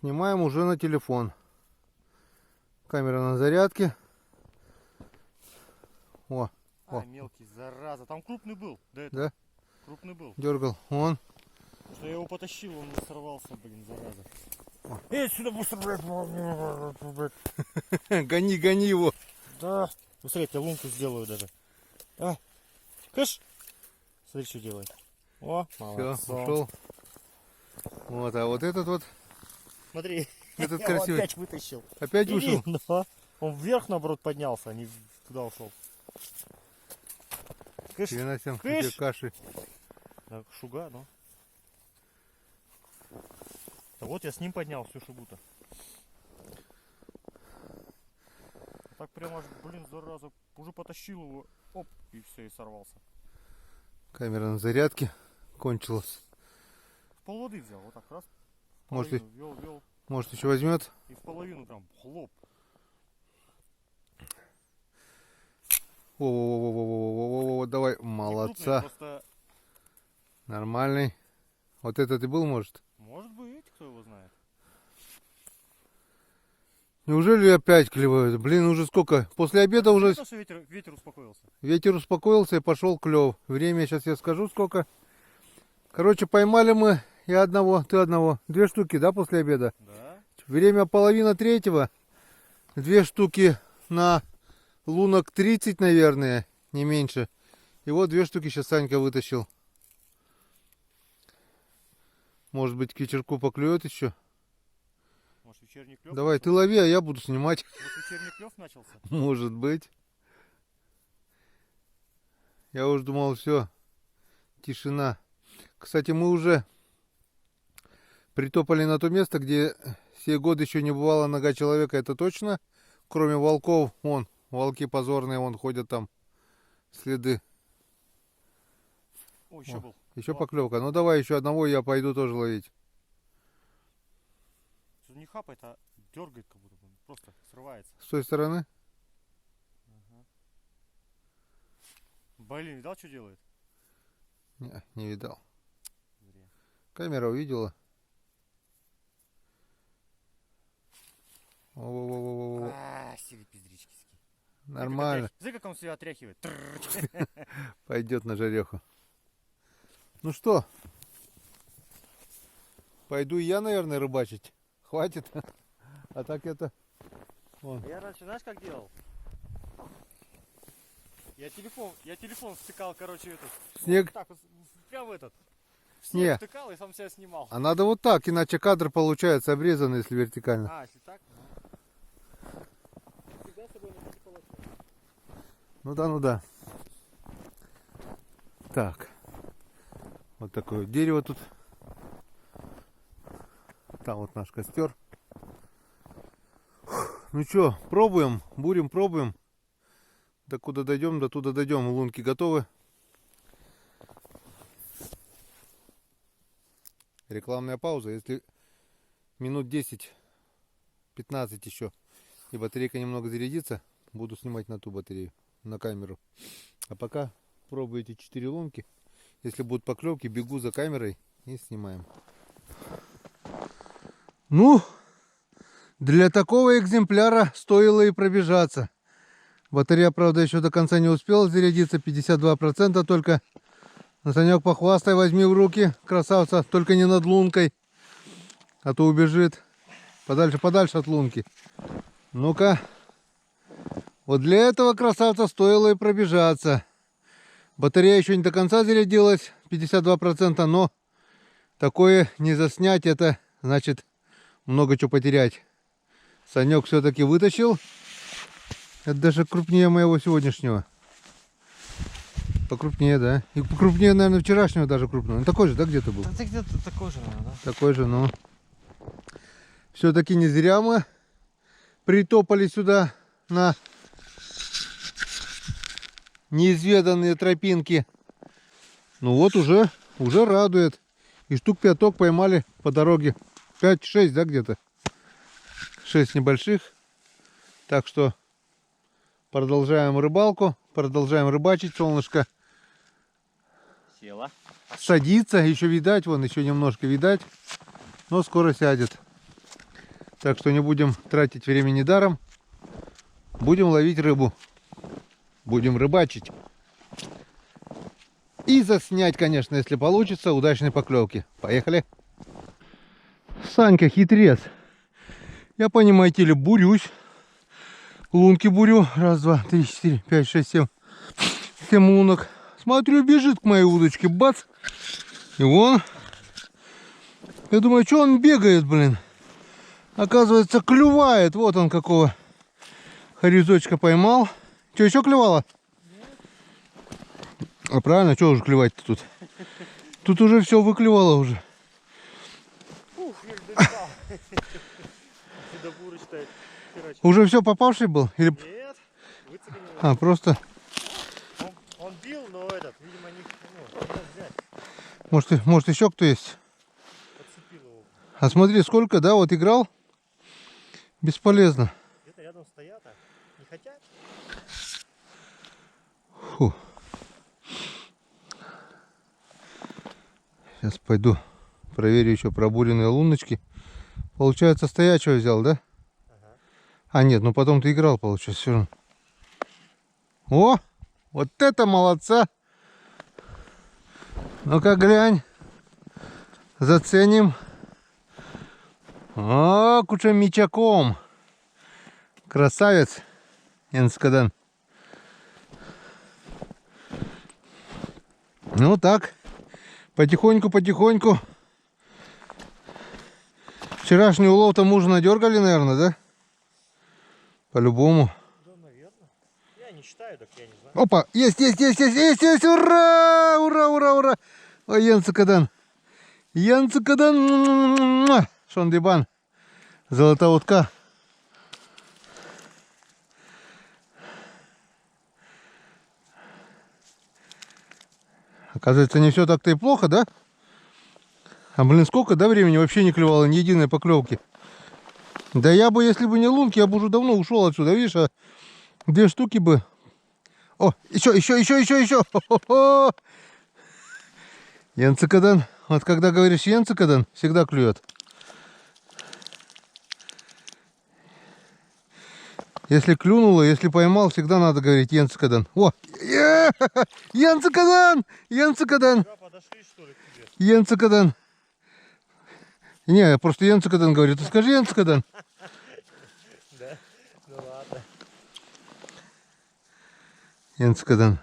Speaker 1: Снимаем уже на телефон. Камера на зарядке. О,
Speaker 2: А, мелкий, зараза. Там крупный был.
Speaker 1: да?
Speaker 2: Крупный был.
Speaker 1: Дергал. Он.
Speaker 2: Что я его потащил, он сорвался, блин, зараза. Эй, сюда быстро, блядь.
Speaker 1: Гони, гони его.
Speaker 2: Да. Быстрее, я тебе лунку сделаю даже. А, кыш. Смотри, что делает. О,
Speaker 1: Все,
Speaker 2: молодцом.
Speaker 1: ушел. Вот, а вот этот вот,
Speaker 2: Смотри,
Speaker 1: этот
Speaker 2: я его
Speaker 1: красивый.
Speaker 2: опять вытащил.
Speaker 1: Опять вышел?
Speaker 2: Да. Он вверх, наоборот, поднялся, а не туда ушел. Кыш.
Speaker 1: Переносим
Speaker 2: Кыш.
Speaker 1: эти каши.
Speaker 2: Да, шуга, ну. Да вот я с ним поднял всю шугу-то. Так прямо аж, блин, зараза, уже потащил его, оп, и все, и сорвался.
Speaker 1: Камера на зарядке. Кончилась.
Speaker 2: В полводы взял, вот так раз.
Speaker 1: Может,
Speaker 2: Вел,
Speaker 1: Может еще возьмет?
Speaker 2: и в половину прям хлоп.
Speaker 1: Во, давай,
Speaker 2: Не крупный,
Speaker 1: молодца.
Speaker 2: просто
Speaker 1: Нормальный. Вот этот и был, может?
Speaker 2: Может быть, кто его знает.
Speaker 1: Неужели опять клевают? Блин, уже сколько? После обеда уже
Speaker 2: Заметил, что ветер успокоился.
Speaker 1: ветер успокоился и пошел клев. Время сейчас я скажу сколько. Короче, поймали мы я одного, ты одного. 2 штуки, да, после обеда?
Speaker 2: Да.
Speaker 1: Время 2:30. 2 штуки на лунок 30, наверное, не меньше. И вот 2 штуки сейчас Санька вытащил. Может быть, к вечерку поклюет еще?
Speaker 2: Может, вечерний клев?
Speaker 1: Давай, ты лови, а я буду снимать.
Speaker 2: Может, вечерний клев начался?
Speaker 1: Может быть. Я уже думал, все, тишина. Кстати, мы уже притопали на то место, где все годы еще не бывала нога человека, это точно. Кроме волков, вон, волки позорные, вон ходят там, следы.
Speaker 2: О, еще был.
Speaker 1: Еще
Speaker 2: О.
Speaker 1: поклевка. Ну давай еще одного, я пойду тоже ловить.
Speaker 2: Что не хапает, а дергает, как будто бы. Просто срывается.
Speaker 1: С той стороны?
Speaker 2: Блин, видал, что делает?
Speaker 1: Не видал.
Speaker 2: Зря.
Speaker 1: Камера увидела. Во-во-во-во-во.
Speaker 2: Сили пиздрички.
Speaker 1: Нормально.
Speaker 2: Смотри, как он себя отряхивает.
Speaker 1: Пойдет на жареху. Ну что? Пойду я, наверное, рыбачить. Хватит. А так это... Вон.
Speaker 2: Я раньше, знаешь, как делал? Я телефон втыкал, короче, этот.
Speaker 1: Снег?
Speaker 2: Вот так вот, прям в этот. В
Speaker 1: Не.
Speaker 2: снег втыкал и сам себя снимал.
Speaker 1: А надо вот так, иначе кадр получается обрезанный, если вертикально.
Speaker 2: А, если так? Всегда с собой носить полотно.
Speaker 1: Ну да, ну да. Так. Вот такое вот дерево тут. Там вот наш костер. Ну что, пробуем, будем, пробуем. До куда дойдем, до туда дойдем. Лунки готовы. Рекламная пауза. Если минут 10-15 еще и батарейка немного зарядится, буду снимать на ту батарею, на камеру. А пока пробуйте 4 лунки. Если будут поклевки, бегу за камерой и снимаем. Ну, для такого экземпляра стоило и пробежаться. Батарея, правда, еще до конца не успела зарядиться, 52% только. Но, Санек, похвастай, возьми в руки, красавца, только не над лункой, а то убежит подальше от лунки. Ну-ка, вот для этого красавца стоило и пробежаться. Батарея еще не до конца зарядилась, 52%, но такое не заснять, это значит много чего потерять. Санек все-таки вытащил. Это даже крупнее моего сегодняшнего. Покрупнее, да? И покрупнее, наверное, вчерашнего даже крупного. Он такой же, да, где-то был?
Speaker 2: Ты где-то такой же, наверное, да?
Speaker 1: Такой же, ну. Все-таки не зря мы притопали сюда на неизведанные тропинки. Ну вот уже радует. И штук 5 поймали по дороге. 5-6, да, где-то? 6 небольших. Так что продолжаем рыбалку, продолжаем рыбачить. Солнышко
Speaker 2: Села.
Speaker 1: садится, еще видать, вон еще немножко видать, но скоро сядет. Так что не будем тратить времени даром. Будем ловить рыбу. Будем рыбачить. И заснять, конечно, если получится, удачной поклевки. Поехали. Санька хитрец. Я, понимаете ли, бурюсь. Лунки бурю. Раз, два, три, четыре, пять, шесть, семь. 7 лунок. Смотрю, бежит к моей удочке. Бац. И вон. Я думаю, что он бегает, блин. Оказывается, клювает. Вот он какого хорезочка поймал. Что, еще клевало? А правильно, что уже клевать-то тут? Тут уже все выклевало уже.
Speaker 2: Ух, еле долетал. До бурочка херачит.
Speaker 1: Уже все попавший был? Или...
Speaker 2: Нет, выцепили его.
Speaker 1: А, просто...
Speaker 2: Он бил, но этот, видимо, не мог взять.
Speaker 1: Может еще кто есть?
Speaker 2: Подцепил его.
Speaker 1: А смотри, сколько, да, вот играл. Бесполезно.
Speaker 2: Где-то рядом стоят, а не хотят.
Speaker 1: Фу. Сейчас пойду проверю еще пробуренные луночки. Получается, стоячего взял, да?
Speaker 2: Ага.
Speaker 1: А, нет, ну потом ты играл, получается, все равно. О, вот это молодца! Ну-ка, глянь. Заценим. О, куча-мичаком. Красавец, Янцкадан. Ну так, потихоньку. Вчерашний улов-то мужа надергали, наверное, да? По-любому.
Speaker 2: Да, наверное. Я не считаю, так я не знаю.
Speaker 1: Опа, есть, ура! Ой, Янцкадан. Шондибан. Золотая утка. Оказывается, не все так-то и плохо, да? А блин, сколько, да, времени вообще не клевало ни единой поклевки. Да я бы, если бы не лунки, я бы уже давно ушел отсюда, видишь, а 2 штуки бы. О, еще. Хо-хо-хо. Янцкадан. Вот когда говоришь Янцкадан, всегда клюет. Если клюнуло, если поймал, всегда надо говорить Янцкадан. О, Янцкадан!
Speaker 2: Да, подошли, что ли, к тебе?
Speaker 1: Янцкадан. Не, просто Янцкадан говорит. Ты скажи Янцкадан.
Speaker 2: Да? Ну ладно.
Speaker 1: Янцкадан.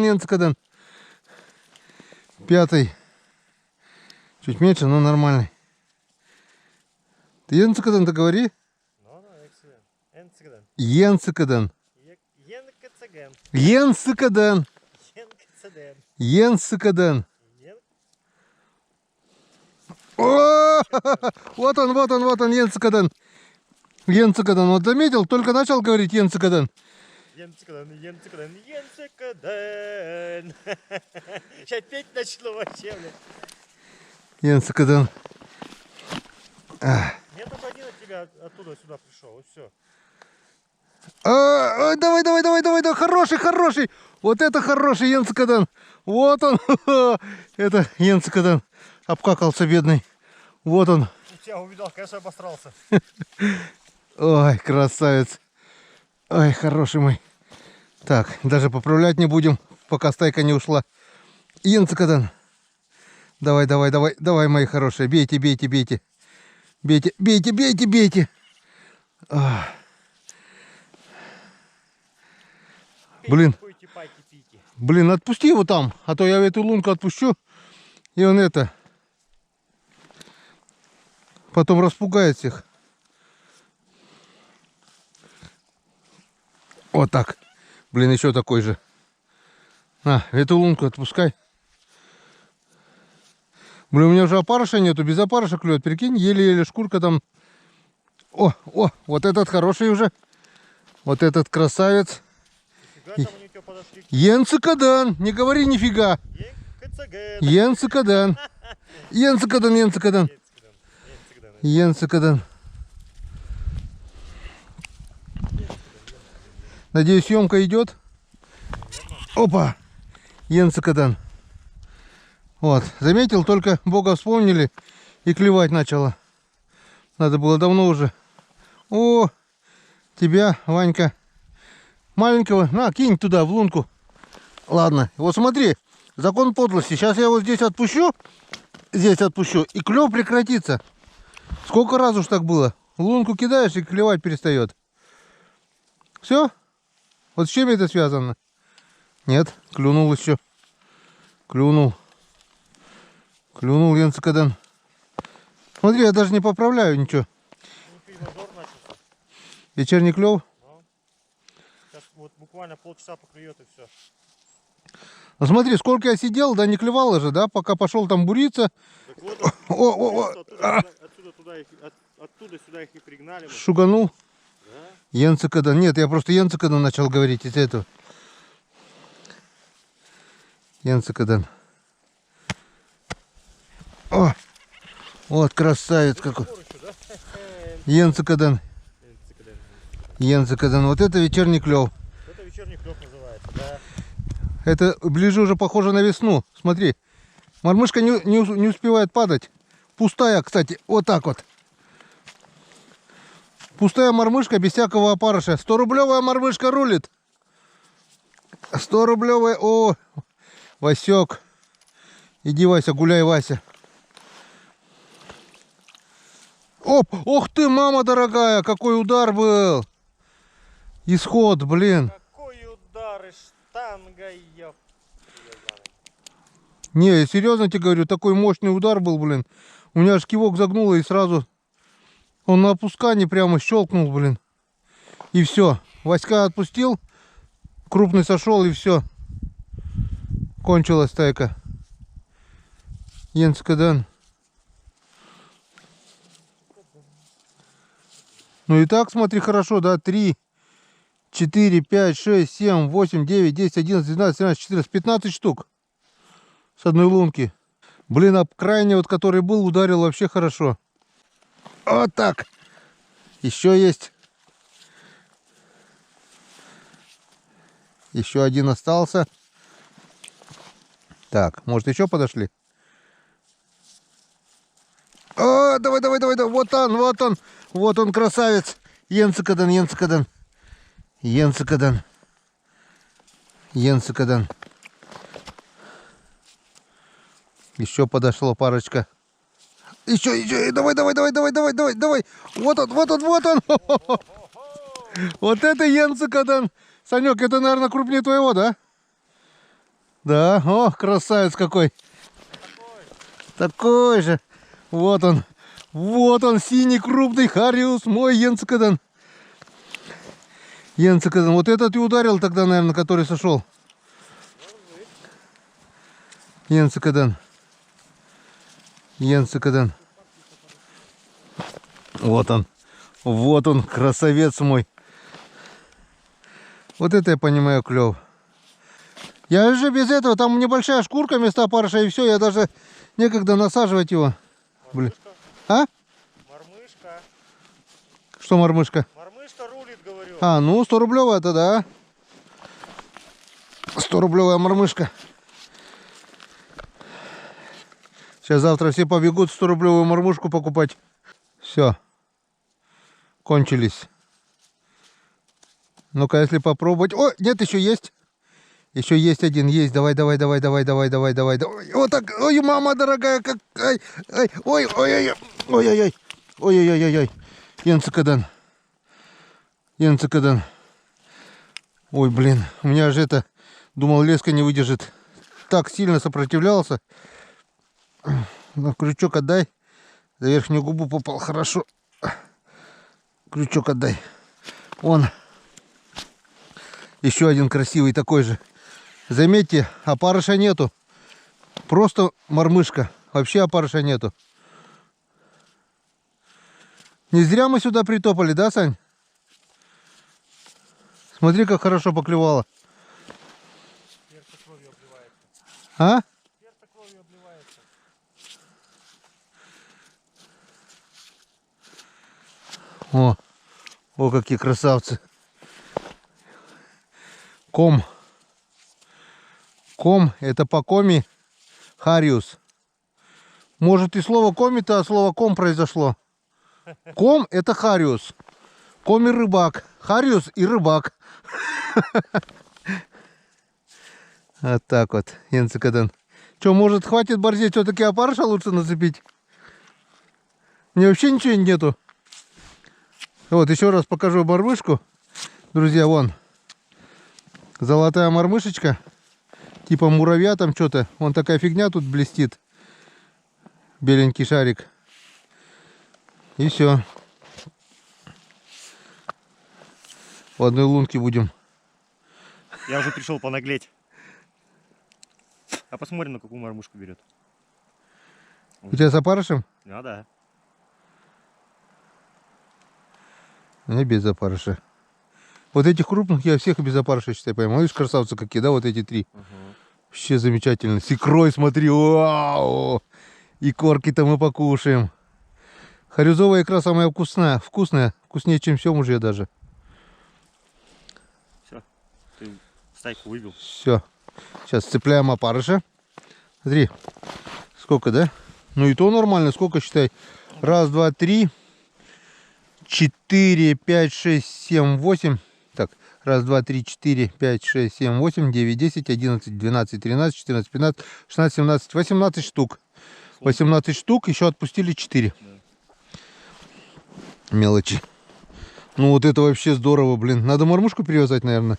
Speaker 1: Янцкадан. 5. Чуть меньше, но нормальный. Ты Янцкадан-то говори.
Speaker 2: Ну, excellent. Янцкадан.
Speaker 1: Янцкадан.
Speaker 2: Янцкадан.
Speaker 1: Янцкадан. О, вот он, Янцкадан. Янцкадан, вот заметил, только начал говорить Янцкадан.
Speaker 2: Янцкадан. Сейчас петь начну вообще, блядь.
Speaker 1: Янцкадан.
Speaker 2: Я только один от тебя оттуда сюда пришел, и все.
Speaker 1: Давай, хороший. Вот это хороший Янцкадан. Вот он. Это Янцкадан. Обкакался бедный. Вот он.
Speaker 2: Тебя увидал, конечно, обосрался.
Speaker 1: Ой, красавец. Ой, хороший мой. Так, даже поправлять не будем, пока стайка не ушла. Янцкадан. Давай, мои хорошие. Бейте. Ах. Блин, отпусти его там, а то я эту лунку отпущу, и он это потом распугает всех. Вот так. Блин, еще такой же. На, эту лунку отпускай. Блин, у меня уже опарыша нету, без опарыша клюет, прикинь, еле-еле шкурка там. О, вот этот хороший уже. Вот этот красавец. Янцкадан, не говори нифига. Янцкадан. Надеюсь, съемка идет. Опа, Янцкадан. Вот, заметил, только Бога вспомнили и клевать начало. Надо было давно уже. О, тебя, Ванька. Маленького, на, кинь туда, в лунку. Ладно, вот смотри, закон подлости. Сейчас я его здесь отпущу, и клев прекратится. Сколько раз уж так было? В лунку кидаешь, и клевать перестает. Все? Вот с чем это связано? Нет, клюнул еще. Клюнул Янцкадан. Смотри, я даже не поправляю ничего. Вечерний клев.
Speaker 2: Сейчас вот буквально полчаса поклюет и все.
Speaker 1: Ну смотри, сколько я сидел, да не клевало же, да, пока пошел там буриться.
Speaker 2: Так вот, оттуда сюда их не пригнали.
Speaker 1: Шуганул.
Speaker 2: Да?
Speaker 1: Янцкадан. Нет, я просто Янцкадан начал говорить из этого. Янцкадан. О, вот красавец какой. Янцкадан. Вот это вечерний клев.
Speaker 2: Это вечерний клев называется, да.
Speaker 1: Это ближе уже похоже на весну. Смотри. Мормышка не успевает падать. Пустая, кстати. Вот так вот. Пустая мормышка без всякого опарыша. 100-рублевая мормышка рулит. 100-рублевая. О, Васек. Иди, Вася, гуляй, Вася. Оп! Ох ты, мама дорогая! Какой удар был! Исход, блин.
Speaker 2: Какой удар из штанга, ёп.
Speaker 1: Не, серьезно тебе говорю, такой мощный удар был, блин. У меня аж кивок загнуло и сразу он на опускании прямо щелкнул, блин. И все. Васька отпустил, крупный сошел и все. Кончилась стайка. Йенскаден. Ну и так, смотри, хорошо, да, 3, 4, 5, 6, 7, 8, 9, 10, 11, 12, 13, 14, 15 штук. С одной лунки. Блин, а крайний, вот который был, ударил вообще хорошо. Вот так. Еще есть. Еще один остался. Так, может еще подошли? О, давай, давай, давай, давай. Вот он, вот он. Вот он, красавец. Йенскаден, Йенскаден. Йенскаден. Йенскаден. Еще подошло парочка. Еще, давай, давай, давай, давай, давай, давай, давай. Вот он, вот он, вот он. Вот это Йенскаден. Санек, это, наверное, крупнее твоего, да? Да, о, красавец какой. Такой же. Вот он, синий крупный Хариус, мой Йенскаден. Йенскаден, вот этот и ударил тогда, наверное, который сошел. Йенскаден. Йенскаден. Вот он, красавец мой. Вот это я понимаю, клев. Я же без этого, там небольшая шкурка вместо опарыша, и все, я даже некогда насаживать его. Блин. А?
Speaker 2: Мормышка.
Speaker 1: Что мормышка?
Speaker 2: Мормышка рулит, говорю.
Speaker 1: А, ну 100-рублевая это да. 100-рублевая мормышка. Сейчас завтра все побегут 100-рублевую мормушку покупать. Все. Кончились. Ну-ка, если попробовать. О, нет, еще есть. Еще есть один, есть. Давай, давай, давай, давай, давай, давай, давай, давай. Вот так. Ой, мама дорогая, как. Ай, ай, ой, ой, ой, ой, ой, ой, ой, ой, ой, ой. Йенскаден. Йенскаден. Ой, блин, у меня же это, думал, леска не выдержит. Так сильно сопротивлялся. Ну, крючок отдай. За верхнюю губу попал, хорошо. Крючок отдай. Вон. Еще один красивый такой же. Заметьте, опарыша нету. Просто мормышка. Вообще опарыша нету. Не зря мы сюда притопали, да, Сань? Смотри, как хорошо поклевало. А? О, какие красавцы. Ком. Ком, это по коми Хариус. Может и слово коми-то, а слово ком произошло. Ком это Хариус. Коми рыбак. Хариус и рыбак. Вот так вот, Йенскаден. Че, может, хватит борзеть, все-таки опарыша лучше нацепить? Мне вообще ничего нету. Вот, еще раз покажу мормышку. Друзья, вон. Золотая мормышечка. Типа муравья там что-то. Вон такая фигня тут блестит. Беленький шарик. И все. В одной лунке будем.
Speaker 2: Я уже пришел понаглеть. А посмотрим, на какую мормушку берет.
Speaker 1: У тебя с опарышем?
Speaker 2: А, да.
Speaker 1: У меня без опарыша. Вот этих крупных я всех без опарыша, считай, поймал. Видишь, красавцы какие, да, вот эти три. Вообще замечательно. С икрой, смотри, вау! И корки-то мы покушаем. Харюзовая икра самая вкусная. Вкусная. Вкуснее, чем семужья даже.
Speaker 2: Все. Ты стайку выбил.
Speaker 1: Все. Сейчас цепляем опарыша. Смотри, сколько, да? Ну и то нормально, сколько считай? Раз, два, три, 4, 5, 6, 7, 8. Так, раз, два, три, 4, 5, 6, 7, 8, 9, 10, 11, 12, 13, 14, 15, 16, 17, 18 штук. 18 штук, еще отпустили 4. Мелочи. Ну вот это вообще здорово, блин. Надо мормышку перевязать, наверное.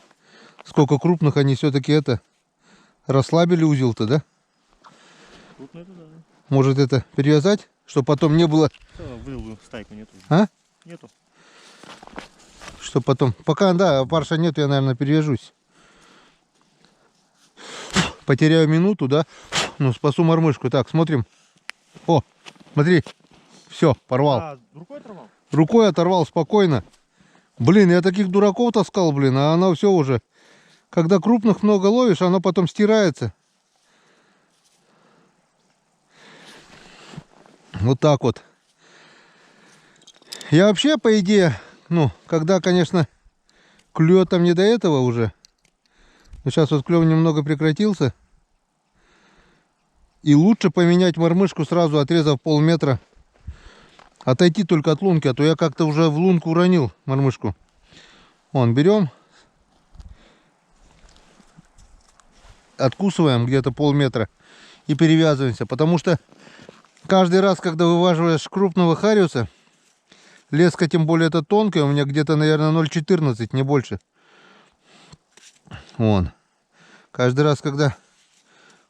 Speaker 1: Сколько крупных они все-таки это расслабили узел-то, да?
Speaker 2: Крупно это, да.
Speaker 1: Может это перевязать, чтобы потом не было...
Speaker 2: Вывел стайку, нету.
Speaker 1: А?
Speaker 2: Нету.
Speaker 1: Что потом... Пока, да, парша нет, я, наверное, перевяжусь. Потеряю минуту, да? Ну, спасу мормышку. Так, смотрим. О, смотри. Все, порвал.
Speaker 2: А, рукой оторвал?
Speaker 1: Рукой оторвал спокойно. Блин, я таких дураков таскал, блин, а она все уже... Когда крупных много ловишь, она потом стирается. Вот так вот. Я вообще, по идее, ну, когда, конечно, клюет там не до этого уже. Но сейчас вот клев немного прекратился. И лучше поменять мормышку сразу, отрезав полметра. Отойти только от лунки, а то я как-то уже в лунку уронил мормышку. Вон, берем. Откусываем где-то полметра и перевязываемся. Потому что каждый раз, когда вываживаешь крупного хариуса, леска тем более это тонкая, у меня где-то, наверное, 0,14, не больше. Вон. Каждый раз, когда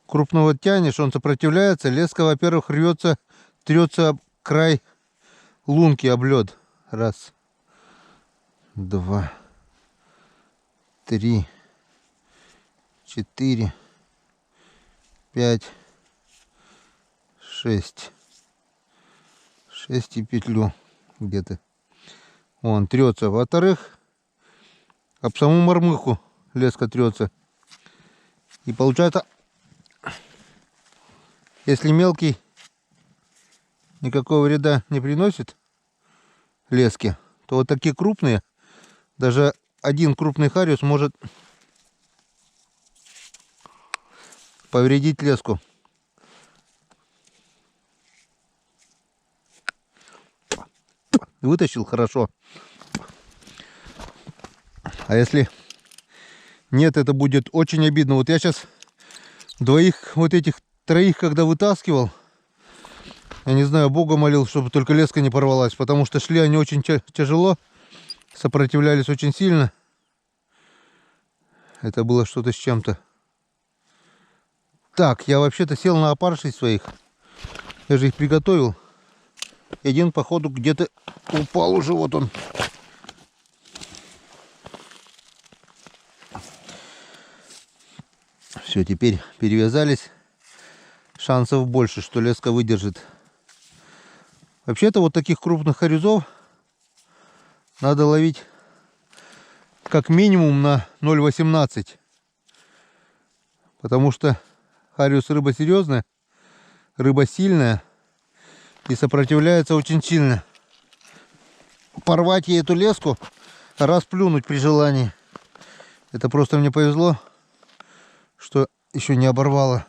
Speaker 1: крупного тянешь, он сопротивляется, леска, во-первых, рвется, трется об край лунки, об лед. Раз, два, три, 4, 5, 6. 6 и петлю где-то. Вон, трется. Во-вторых, об саму мормыху леска трется. И получается, если мелкий никакого вреда не приносит леске, то вот такие крупные, даже один крупный хариус может повредить леску. Вытащил хорошо. А если нет, это будет очень обидно. Вот я сейчас двоих, вот этих троих, когда вытаскивал, я не знаю, Бога молил, чтобы только леска не порвалась, потому что шли они очень тяжело, сопротивлялись очень сильно. Это было что-то с чем-то. Так, я вообще-то сел на опарышей своих. Я же их приготовил. И один, походу, где-то упал уже, вот он. Все, теперь перевязались. Шансов больше, что леска выдержит. Вообще-то вот таких крупных харюзов надо ловить как минимум на 0,18. Потому что хариус рыба серьезная, рыба сильная и сопротивляется очень сильно. Порвать ей эту леску, расплюнуть при желании. Это просто мне повезло, что еще не оборвало.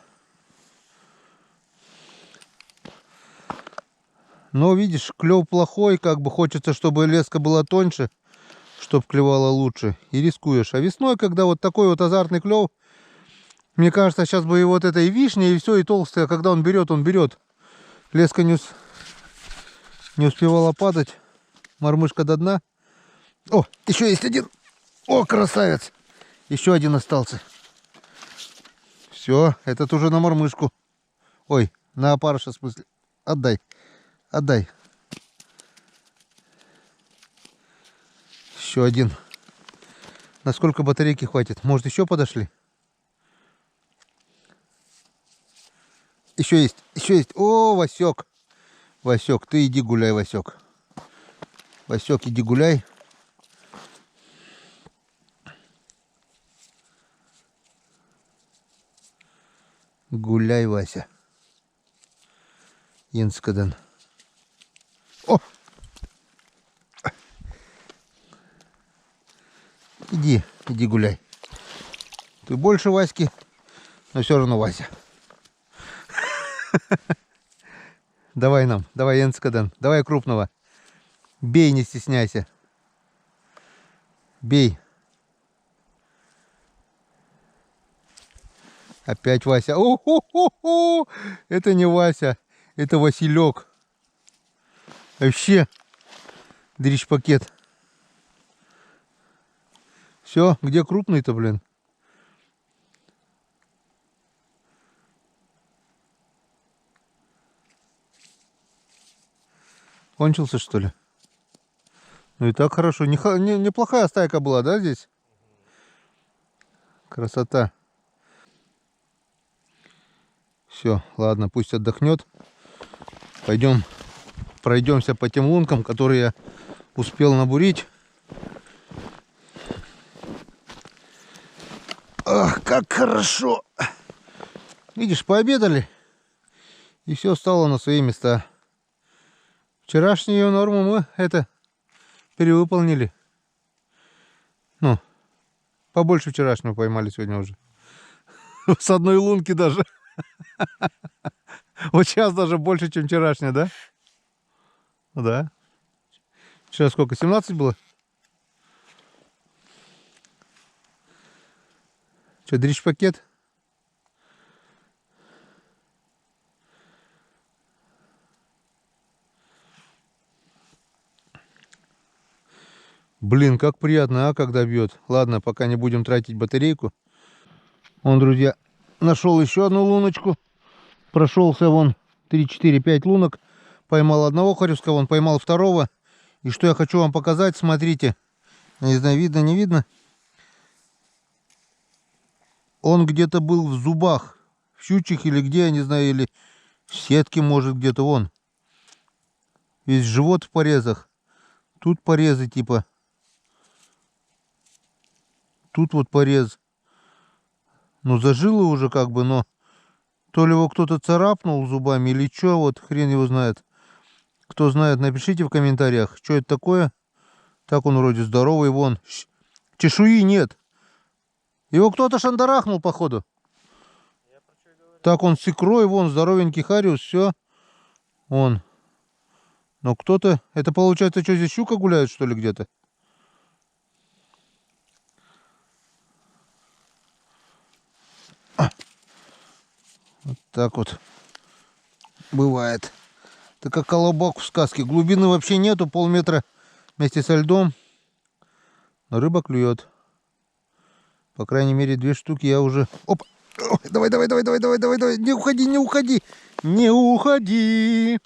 Speaker 1: Но видишь, клев плохой, как бы хочется, чтобы леска была тоньше, чтобы клевала лучше, и рискуешь. А весной, когда вот такой вот азартный клев, мне кажется, сейчас бы и вот это и вишня, и все, и толстая, когда он берет, он берет. Леска не успевала падать, мормышка до дна. О, еще есть один. О, красавец. Еще один остался. Все, этот уже на мормышку. Ой, на опарыша, в смысле. Отдай. Отдай. Еще один. Насколько батарейки хватит? Может, еще подошли? Еще есть. Еще есть. О, Васек. Васек, ты иди гуляй, Васек. Васек, иди гуляй. Гуляй, Вася. Янскадан. О! Иди гуляй. Ты больше Васьки Но все равно Вася. Давай нам, давай, Енцкаден, давай крупного. Бей, не стесняйся. Бей. Опять Вася. О-хо-хо-хо! Это не Вася, это Василек. Вообще, дрищ-пакет. Все, где крупный-то, блин? Кончился, что ли? Ну и так хорошо. Неплохая стайка была, да, здесь? Красота. Все, ладно, пусть отдохнет. Пойдем пройдемся по тем лункам, которые я успел набурить. Ах, как хорошо! Видишь, пообедали, и все стало на свои места. Вчерашнюю норму мы перевыполнили. Ну, побольше вчерашнего поймали сегодня уже. С одной лунки даже. Вот сейчас даже больше, чем вчерашняя, да? Да. Вчера сколько, 17 было? Что, дрищ-пакет? Блин, как приятно, а, когда бьет. Ладно, пока не будем тратить батарейку. Вон, друзья, нашел еще одну луночку. Прошелся вон 3-4-5 лунок. Поймал одного хоревского, он поймал второго. И что я хочу вам показать, смотрите. Не знаю, видно, не видно. Он где-то был в зубах. В щучьих или где, я не знаю, или в сетке, может, где-то вон. Весь живот в порезах. Тут порезы типа. Тут вот порез. Ну, зажило уже как бы, но то ли его кто-то царапнул зубами или что, вот хрен его знает. Кто знает, напишите в комментариях, что это такое. Так он вроде здоровый, вон. Чешуи нет. Его кто-то шандарахнул, походу. Так он с икрой, вон, здоровенький хариус, все. Вон. Но кто-то... Это получается, что здесь щука гуляет, что ли, где-то? Вот так вот бывает. Это как колобок в сказке. Глубины вообще нету, полметра вместе со льдом. Но рыба клюет. По крайней мере, 2 штуки я уже... Оп! Ой, давай. Не уходи, не уходи. Не уходи.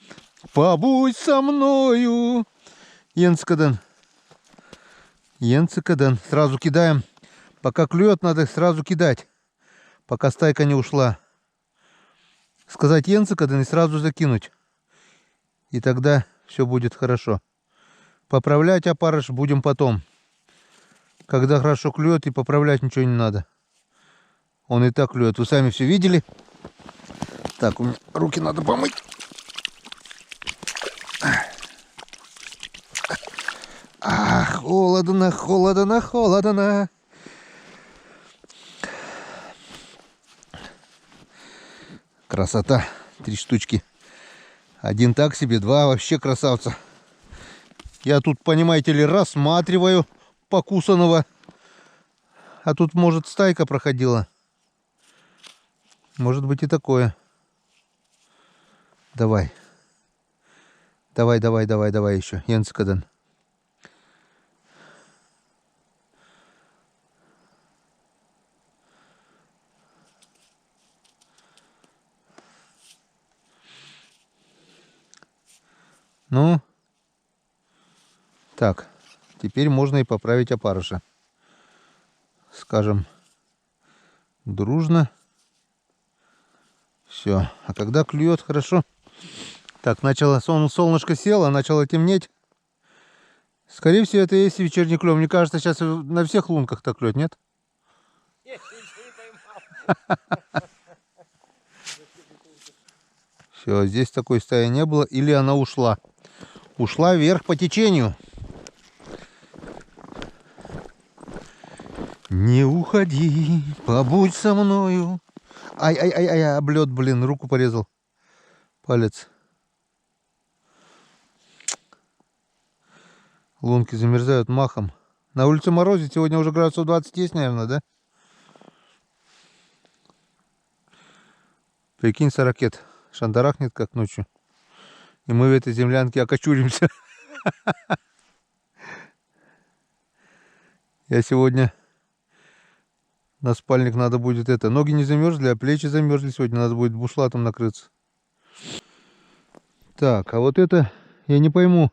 Speaker 1: Побудь со мною. Енцкаден. Енцкаден. Сразу кидаем. Пока клюет, надо сразу кидать. Пока стайка не ушла. Сказать Енцкаден и сразу закинуть. И тогда все будет хорошо. Поправлять опарыш будем потом. Когда хорошо клюет, и поправлять ничего не надо. Он и так клюет. Вы сами все видели. Так, у меня руки надо помыть. Ах, холодно, холодно, холодно. Красота. 3 штучки. 1 так себе, 2 вообще красавца. Я тут, понимаете ли, рассматриваю покусанного. А тут, может, стайка проходила. Может быть и такое. Давай. Давай еще. Енцкаден. Ну, так, теперь можно и поправить опарыша. Скажем, дружно. Все. А когда клюет, хорошо. Так, начало, солнышко село, начало темнеть. Скорее всего, это и есть вечерний клев. Мне кажется, сейчас на всех лунках так клюет, нет?
Speaker 2: Нет, ничего не поймал.
Speaker 1: Все, здесь такой стаи не было. Или она ушла. Ушла вверх по течению. Не уходи, побудь со мною. Ай, облет, блин, руку порезал. Палец. Лунки замерзают махом. На улице морозит, сегодня уже градусов 20 есть, наверное, да? Прикинь, сорокет. Шандарахнет как ночью. И мы в этой землянке окочуримся. Я сегодня на спальник надо будет это. Ноги не замерзли, а плечи замерзли сегодня. Надо будет бушлатом накрыться. Так, а вот это, я не пойму.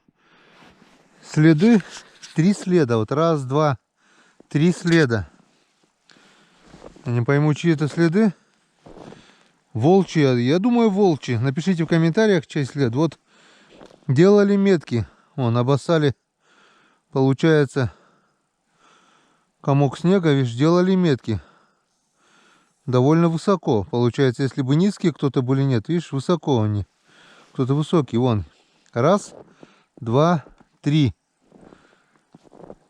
Speaker 1: Следы, 3 следа. Вот раз, два, 3 следа. Я не пойму, чьи это следы. Волчьи, я думаю, волчьи. Напишите в комментариях, чей след. Вот делали метки. Вон, обоссали, получается, комок снега, видишь, делали метки. Довольно высоко. Получается, если бы низкие кто-то были, нет. Видишь, высоко они. Кто-то высокий, вон. Раз, два, 3.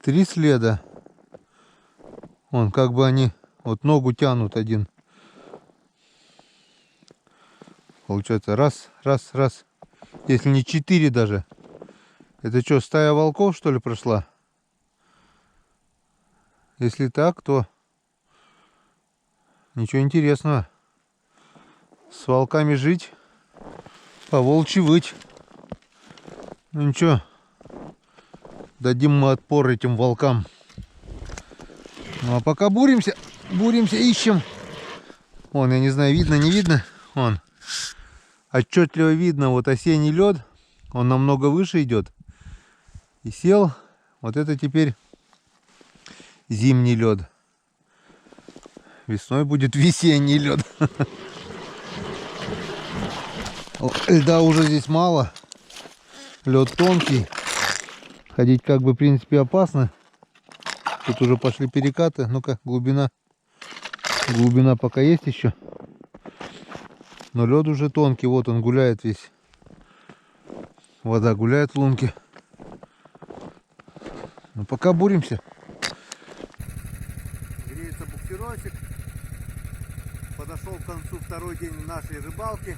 Speaker 1: 3 следа. Вон, как бы они, вот ногу тянут один. Получается, раз, раз, раз. Если не 4 даже. Это что, стая волков, что ли, прошла? Если так, то ничего интересного. С волками жить, по волчьи выть. Ну ничего, дадим мы отпор этим волкам. Ну а пока буримся, ищем. Вон, я не знаю, видно, не видно. Вон, отчетливо видно, вот осенний лед. Он намного выше идет. И сел. Вот это теперь зимний лед. Весной будет весенний лед. Льда уже здесь мало. Лед тонкий. Ходить как бы в принципе опасно. Тут уже пошли перекаты. Ну-ка, глубина. Глубина пока есть еще. Но лед уже тонкий. Вот он гуляет весь. Вода гуляет в лунке. Ну пока буримся. Греется буксирочек. Подошел к концу второй день нашей рыбалки.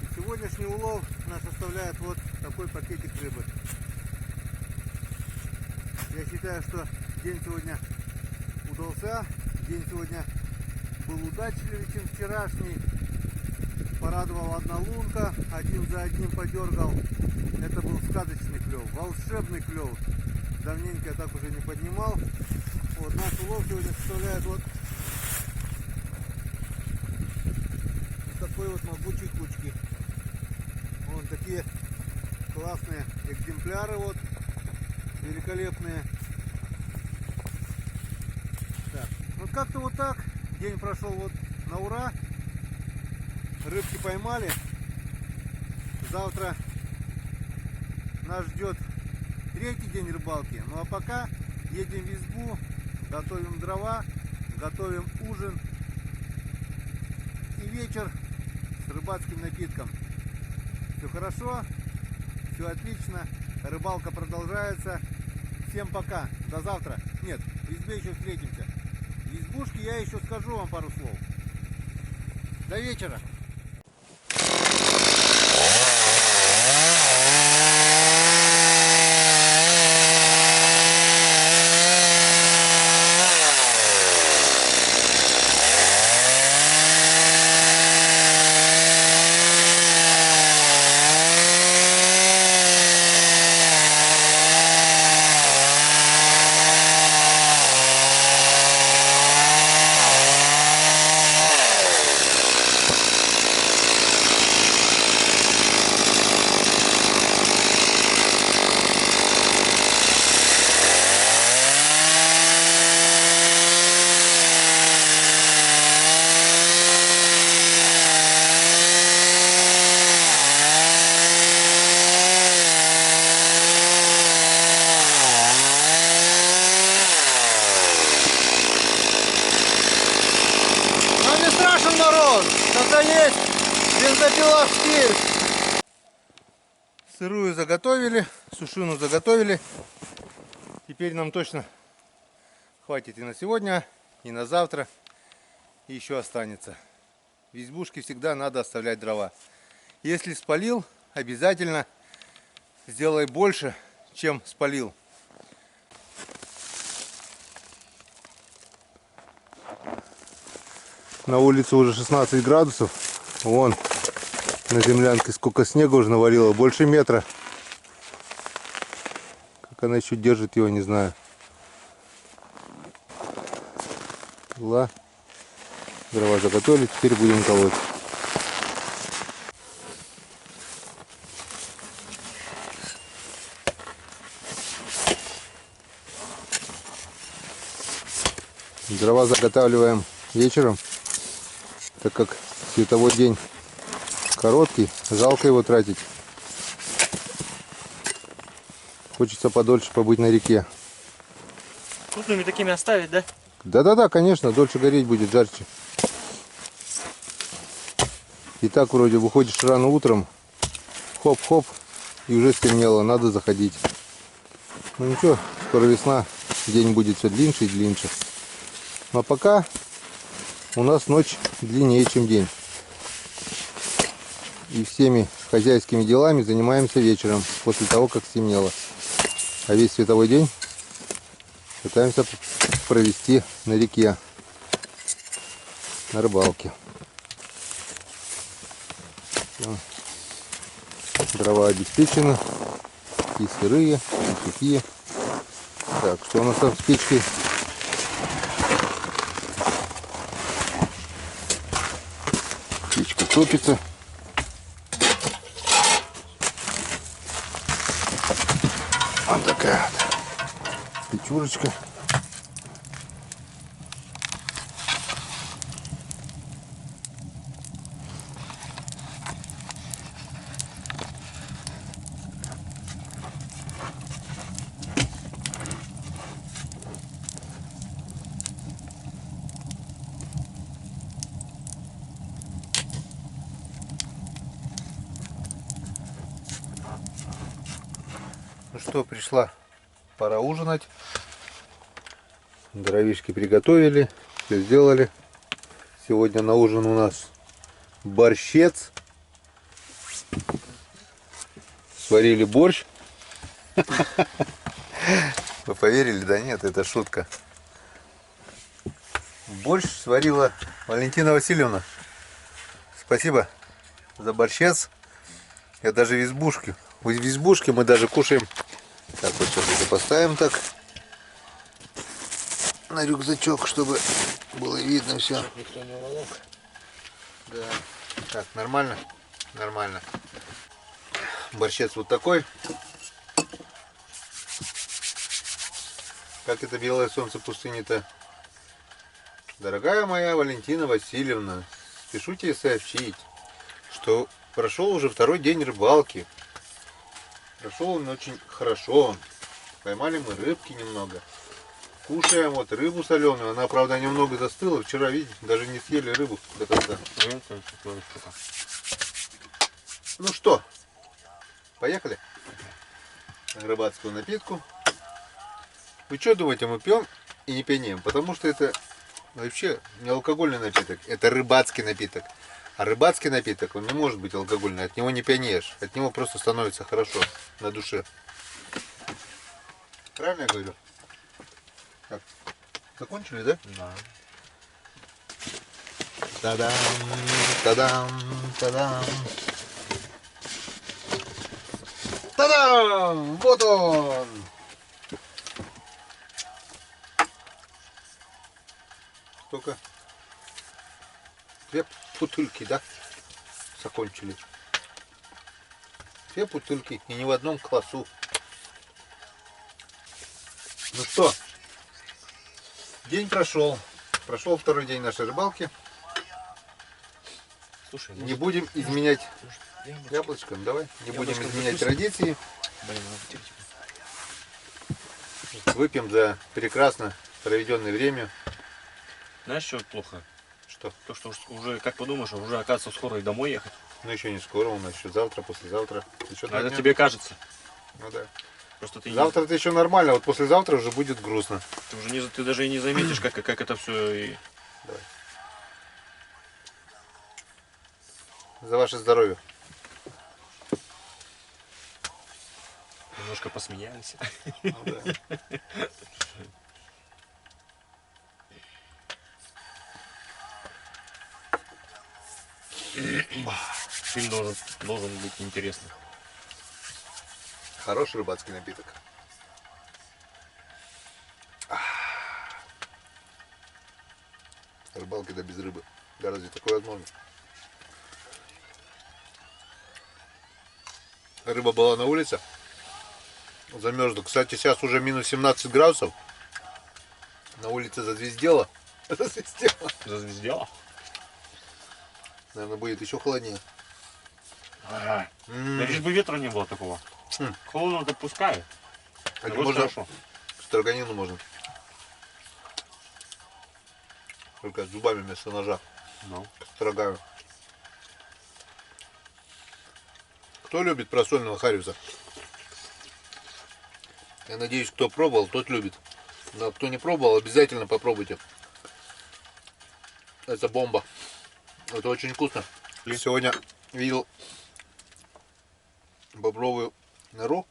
Speaker 1: И сегодняшний улов нас оставляет вот такой пакетик рыбы. Я считаю, что день сегодня удался. День сегодня был удачливее, чем вчерашний. Порадовала одна лунка, один за одним подергал. Это был сказочный клев, волшебный клев. Давненько я так уже не поднимал. Вот наш улов сегодня составляет вот такой вот могучей кучки. Вон такие классные экземпляры, вот великолепные. Так, вот как-то вот так день прошел вот на ура. Рыбки поймали. Завтра нас ждет 3-й день рыбалки. Ну а пока едем в избу, готовим дрова, готовим ужин и вечер с рыбацким напитком. Все хорошо, все отлично, рыбалка продолжается. Всем пока, до завтра. Нет, в избе еще встретимся. В избушке я еще скажу вам пару слов. До вечера. Что-то есть, бензопила в стиль. Сырую заготовили, сушину заготовили. Теперь нам точно хватит и на сегодня, и на завтра. и еще останется. В избушке всегда надо оставлять дрова. Если спалил, обязательно сделай больше, чем спалил. На улице уже 16 градусов. Вон на землянке сколько снега уже навалило. Больше метра. Как она еще держит его, не знаю. Дрова заготовили, теперь будем колоть. Дрова заготавливаем вечером, так как световой день короткий, жалко его тратить. Хочется подольше побыть на реке.
Speaker 2: Вкусными такими оставить, да?
Speaker 1: Да-да-да, конечно, дольше гореть будет, жарче. И так вроде выходишь рано утром, хоп-хоп, и уже стемнело, надо заходить. Ну ничего, скоро весна, день будет все длиннее и длиннее. Но пока у нас ночь длиннее, чем день. И всеми хозяйскими делами занимаемся вечером, после того, как стемнело. А весь световой день пытаемся провести на реке, на рыбалке. Все. Дрова обеспечены, и сырые, и сухие. Так, что у нас там с печкой? Печка топится. Вот такая вот печурочка. Ну что, пришла пора ужинать. Дровишки приготовили, все сделали. Сегодня на ужин у нас борщец. Сварили борщ. Вы поверили? Да нет, это шутка. Борщ сварила Валентина Васильевна. Спасибо за борщец. Я даже в избушке. В избушке мы даже кушаем. Так, вот сейчас это поставим так на рюкзачок, чтобы было видно все.
Speaker 2: Никто не уволок.
Speaker 1: Да. Так, нормально? Нормально. Борщец вот такой. Как это белое солнце пустыни-то? Дорогая моя Валентина Васильевна, спешу тебе сообщить, что прошел уже второй день рыбалки. Прошел он очень хорошо. Поймали мы рыбки немного. Кушаем вот рыбу соленую. Она, правда, немного застыла. Вчера, видите, даже не съели рыбу до конца. Ну что, поехали на рыбацкую напитку. Вы что думаете, мы пьем и не пьянеем? Потому что это вообще не алкогольный напиток. Это рыбацкий напиток. А рыбацкий напиток, он не может быть алкогольный. От него не пьянеешь. От него просто становится хорошо на душе. Правильно я говорю? Так, закончили, да?
Speaker 2: Да.
Speaker 1: Та-дам, та-дам, та-дам. Та-дам! Вот он! Сколько? 2 бутылки, да? Закончили. 2 бутылки и ни в одном классу. Ну что? День прошел. Прошел второй день нашей рыбалки.
Speaker 2: Слушай,
Speaker 1: Не будем изменять
Speaker 2: яблочко.
Speaker 1: яблочком, давай. Не будем
Speaker 2: Яблочко
Speaker 1: изменять
Speaker 2: закусим.
Speaker 1: традиции.
Speaker 2: Блин, надо тихо-тихо.
Speaker 1: Выпьем за прекрасно проведенное время.
Speaker 2: Знаешь, что плохо?
Speaker 1: Что?
Speaker 2: То, что уже, как подумаешь, уже оказывается скоро и домой ехать.
Speaker 1: Ну еще не скоро, у нас еще завтра, послезавтра. Еще
Speaker 2: А
Speaker 1: 2
Speaker 2: это
Speaker 1: дня.
Speaker 2: тебе кажется.
Speaker 1: Ну да.
Speaker 2: Просто ты,
Speaker 1: Завтра это еще нормально, вот послезавтра уже будет грустно.
Speaker 2: ты уже не, ты даже и не заметишь, как это все. И...
Speaker 1: За ваше здоровье.
Speaker 2: Немножко посмеялись.
Speaker 1: Ну, да.
Speaker 2: Фильм должен быть интересный.
Speaker 1: Хороший рыбацкий напиток. Рыбалки да без рыбы. Да разве такое возможно? Рыба была на улице. Замерзла. Кстати, сейчас уже минус 17 градусов. На улице зазвездело. Зазвездело.
Speaker 2: Зазвездела?
Speaker 1: Наверное, будет еще холоднее.
Speaker 2: Да лишь бы ветра не было такого. Холодно допускаю.
Speaker 1: А не
Speaker 2: Вот
Speaker 1: можно
Speaker 2: хорошо.
Speaker 1: строганину можно. Только зубами вместо ножа.
Speaker 2: Ну.
Speaker 1: Строгаю. Кто любит просольного хариуса? Я надеюсь, кто пробовал, тот любит. Но кто не пробовал, обязательно попробуйте. Это бомба. Это очень вкусно. Сегодня видел бобровую нору.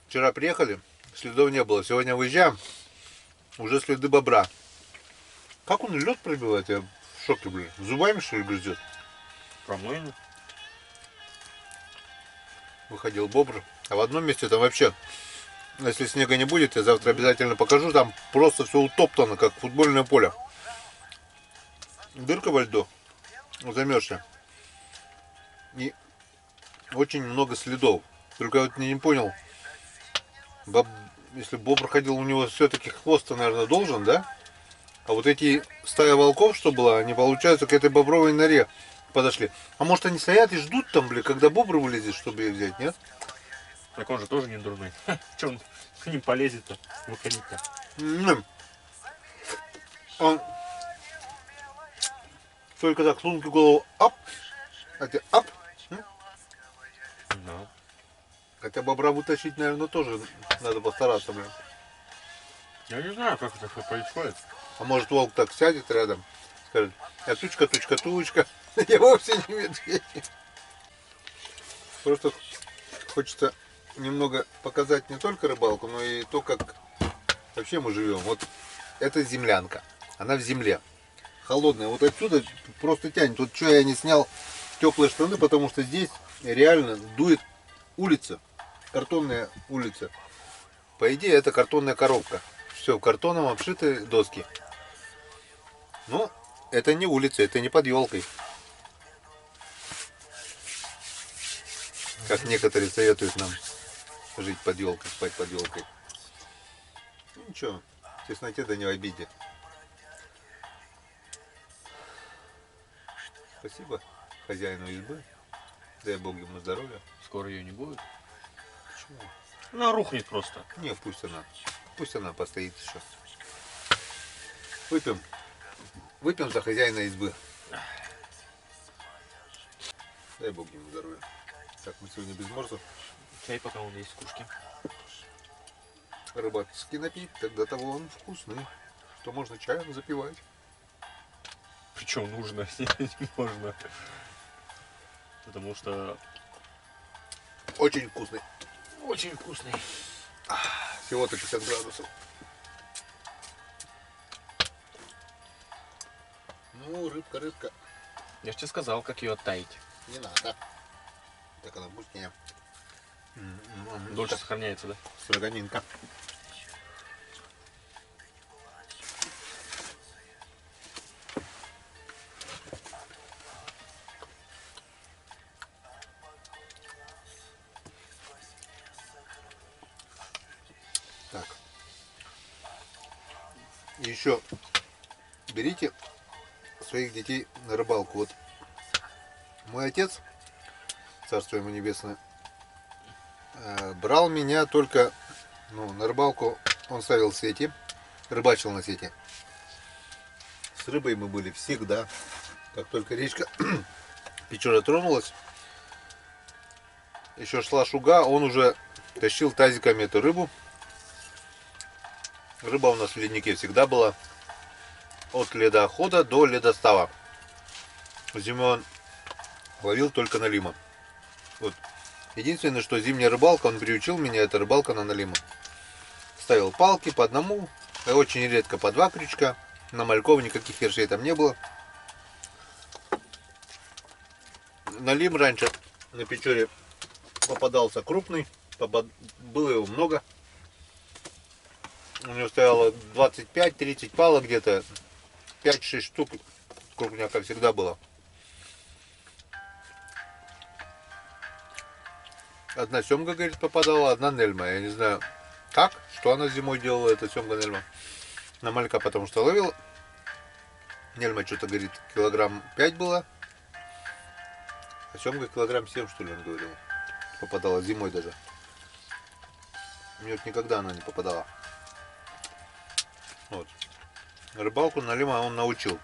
Speaker 1: Вчера приехали, следов не было. Сегодня выезжаем, уже следы бобра. Как он лед пробивает? Я в шоке, блин. Зубами, что ли, грызет?
Speaker 2: По-моему.
Speaker 1: Выходил бобр. А в одном месте там вообще, если снега не будет, я завтра обязательно покажу. Там просто все утоптано, как футбольное поле. Дырка во льду, замерзшая. И очень много следов. Только я вот не понял, если бобр ходил, у него все-таки хвост, наверное, должен, да? А вот эти стая волков, что была, они, получается, к этой бобровой норе подошли. А может, они стоят и ждут там, блин, когда бобр вылезет, чтобы их взять, нет?
Speaker 2: Так он же тоже не дурной. Че он к ним полезет-то? Выходить-то?
Speaker 1: Он только так, сунул голову, ап, а те ап.
Speaker 2: Да.
Speaker 1: Хотя бобра вытащить, наверное, тоже надо постараться, блин.
Speaker 2: Я не знаю, как это все происходит.
Speaker 1: А может, волк так сядет рядом, скажет, а тучка, тучка, тучка. Я вовсе не медведь. Просто хочется немного показать не только рыбалку, но и то, как вообще мы живем. Вот это землянка. Она в земле. Холодная. Вот отсюда просто тянет. Вот что я не снял теплые штаны, потому что здесь реально дует улица. Картонная улица. По идее, это картонная коробка. Все, картоном обшиты доски. Но это не улица, это не под елкой. Как некоторые советуют нам жить под елкой, спать под елкой. Ну, ничего, в тесноте да не в обиде. Спасибо хозяину избы. Дай Бог ему здоровья.
Speaker 2: Скоро ее не будет.
Speaker 1: Почему?
Speaker 2: Она рухнет просто.
Speaker 1: Не, пусть она постоит еще. Выпьем. Выпьем за хозяина избы. Дай Бог ему здоровья. Так, мы сегодня без морсов.
Speaker 2: Чай пока он есть в кружке.
Speaker 1: Рыбацкий напит, тогда того он вкусный. Что можно чаем запивать.
Speaker 2: Причем нужно, не можно. Потому что
Speaker 1: Очень вкусный.
Speaker 2: очень вкусный.
Speaker 1: Всего-то 50 градусов. Ну, рыбка, рыбка.
Speaker 2: Я же тебе сказал, как ее оттаить.
Speaker 1: Не надо. Так она вкуснее.
Speaker 2: Дольше сохраняется, да?
Speaker 1: Строганинка. Так. И еще берите своих детей на рыбалку. Вот мой отец, царство ему небесное, брал меня только на рыбалку. Он ставил сети, рыбачил на сети. С рыбой мы были всегда. Как только речка Печора тронулась, еще шла шуга, он уже тащил тазиками эту рыбу. Рыба у нас в леднике всегда была. От ледохода до ледостава. Зимой он ловил только налима. Вот. Единственное, что зимняя рыбалка, он приучил меня, это рыбалка на налима. Ставил палки по одному, очень редко по 2 крючка. На мальков никаких ершей там не было. Налим раньше на Печоре попадался крупный, было его много. У него стояло 25-30 палок где-то, 5-6 штук крупняка всегда было. Одна семга, говорит, попадала, одна нельма. Я не знаю, как, что она зимой делала, эта семга нельма. На малька потому что ловил. Нельма что-то, говорит, килограмм 5 было. А семга килограмм 7, что ли, он говорил. Попадала зимой даже. Мне вот никогда она не попадала. Вот. Рыбалку на лима он научил.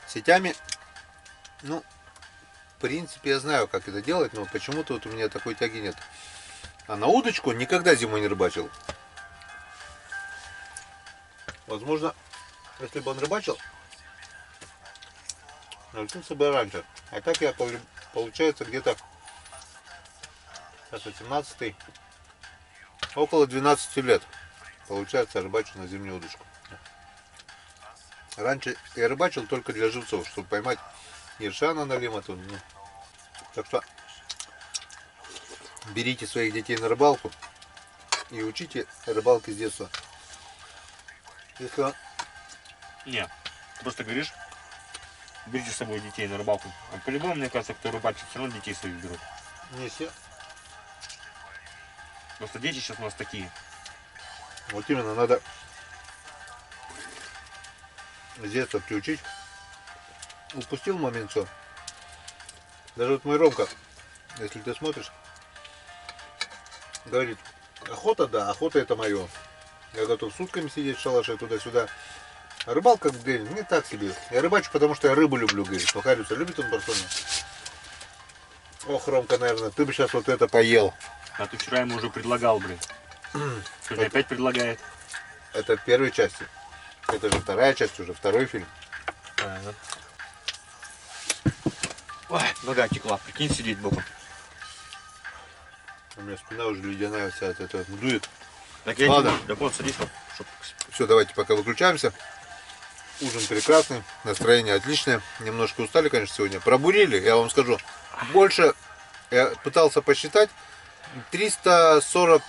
Speaker 1: Сетями, ну, в принципе, я знаю, как это делать, но почему-то вот у меня такой тяги нет. А на удочку никогда зимой не рыбачил. Возможно, если бы он рыбачил, научился бы раньше. А так я, получается, где-то 18-й, около 12 лет, получается, рыбачу на зимнюю удочку. Раньше я рыбачил только для живцов, чтобы поймать ерша на налим. Ну. Так что берите своих детей на рыбалку и учите рыбалке с детства. Если он...
Speaker 2: Не, просто говоришь, берите с собой детей на рыбалку. А по-любому, мне кажется, кто рыбачит, все равно детей своих берут.
Speaker 1: Не все.
Speaker 2: Просто дети сейчас у нас такие.
Speaker 1: Вот именно надо с детства приучить. Упустил момент, все. Даже вот мой Ромка, если ты смотришь, говорит, охота, да, охота это мое. Я готов сутками сидеть в шалаше туда-сюда. А рыбалка, говорит, не так себе. Я рыбачу, потому что я рыбу люблю, говорит. Похариться любит он барсоня. Ох, Ромка, наверное, ты бы сейчас вот это поел.
Speaker 2: А ты вчера ему уже предлагал, блин. Сегодня опять предлагает.
Speaker 1: Это в первой части. Это же вторая часть, уже второй фильм.
Speaker 2: Ой, нога текла, прикинь, сидеть боком.
Speaker 1: У меня спина уже ледяная вся от этого дует.
Speaker 2: Так я
Speaker 1: Ладно.
Speaker 2: не могу. Да вот, садись.
Speaker 1: Все, давайте пока выключаемся. Ужин прекрасный, настроение отличное. Немножко устали, конечно, сегодня. Пробурили, я вам скажу. Больше, я пытался посчитать. 340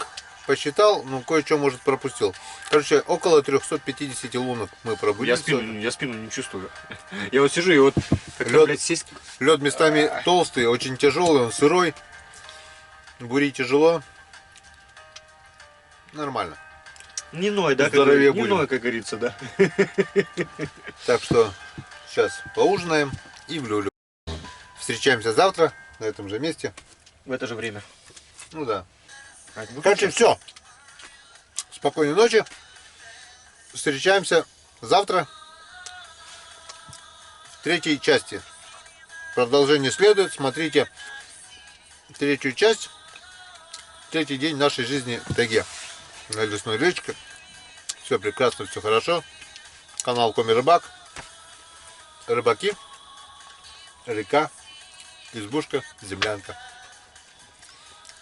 Speaker 1: посчитал, но кое-что, может, пропустил. Короче, около 350 лунок мы пробурили.
Speaker 2: Я спину не чувствую. Я вот сижу и вот
Speaker 1: Лед,
Speaker 2: блядь, сесть.
Speaker 1: лед местами толстый, очень тяжелый, он сырой. Бурить тяжело. Нормально.
Speaker 2: Не ной, да?
Speaker 1: Здоровее
Speaker 2: Не
Speaker 1: будем.
Speaker 2: ной, как говорится, да.
Speaker 1: Так что сейчас поужинаем и в люлю. Встречаемся завтра на этом же месте.
Speaker 2: В это же время.
Speaker 1: Ну да.
Speaker 2: Ну,
Speaker 1: Короче, все. Спокойной ночи. Встречаемся завтра в третьей части. Продолжение следует. Смотрите третью часть. Третий день нашей жизни в тайге. На лесной речке. Все прекрасно, все хорошо. Канал Коми Рыбак. Рыбаки. Река. Избушка. Землянка.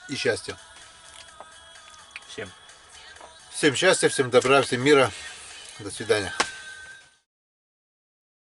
Speaker 1: И счастья.
Speaker 2: Всем.
Speaker 1: Всем счастья, всем добра, всем мира. До свидания.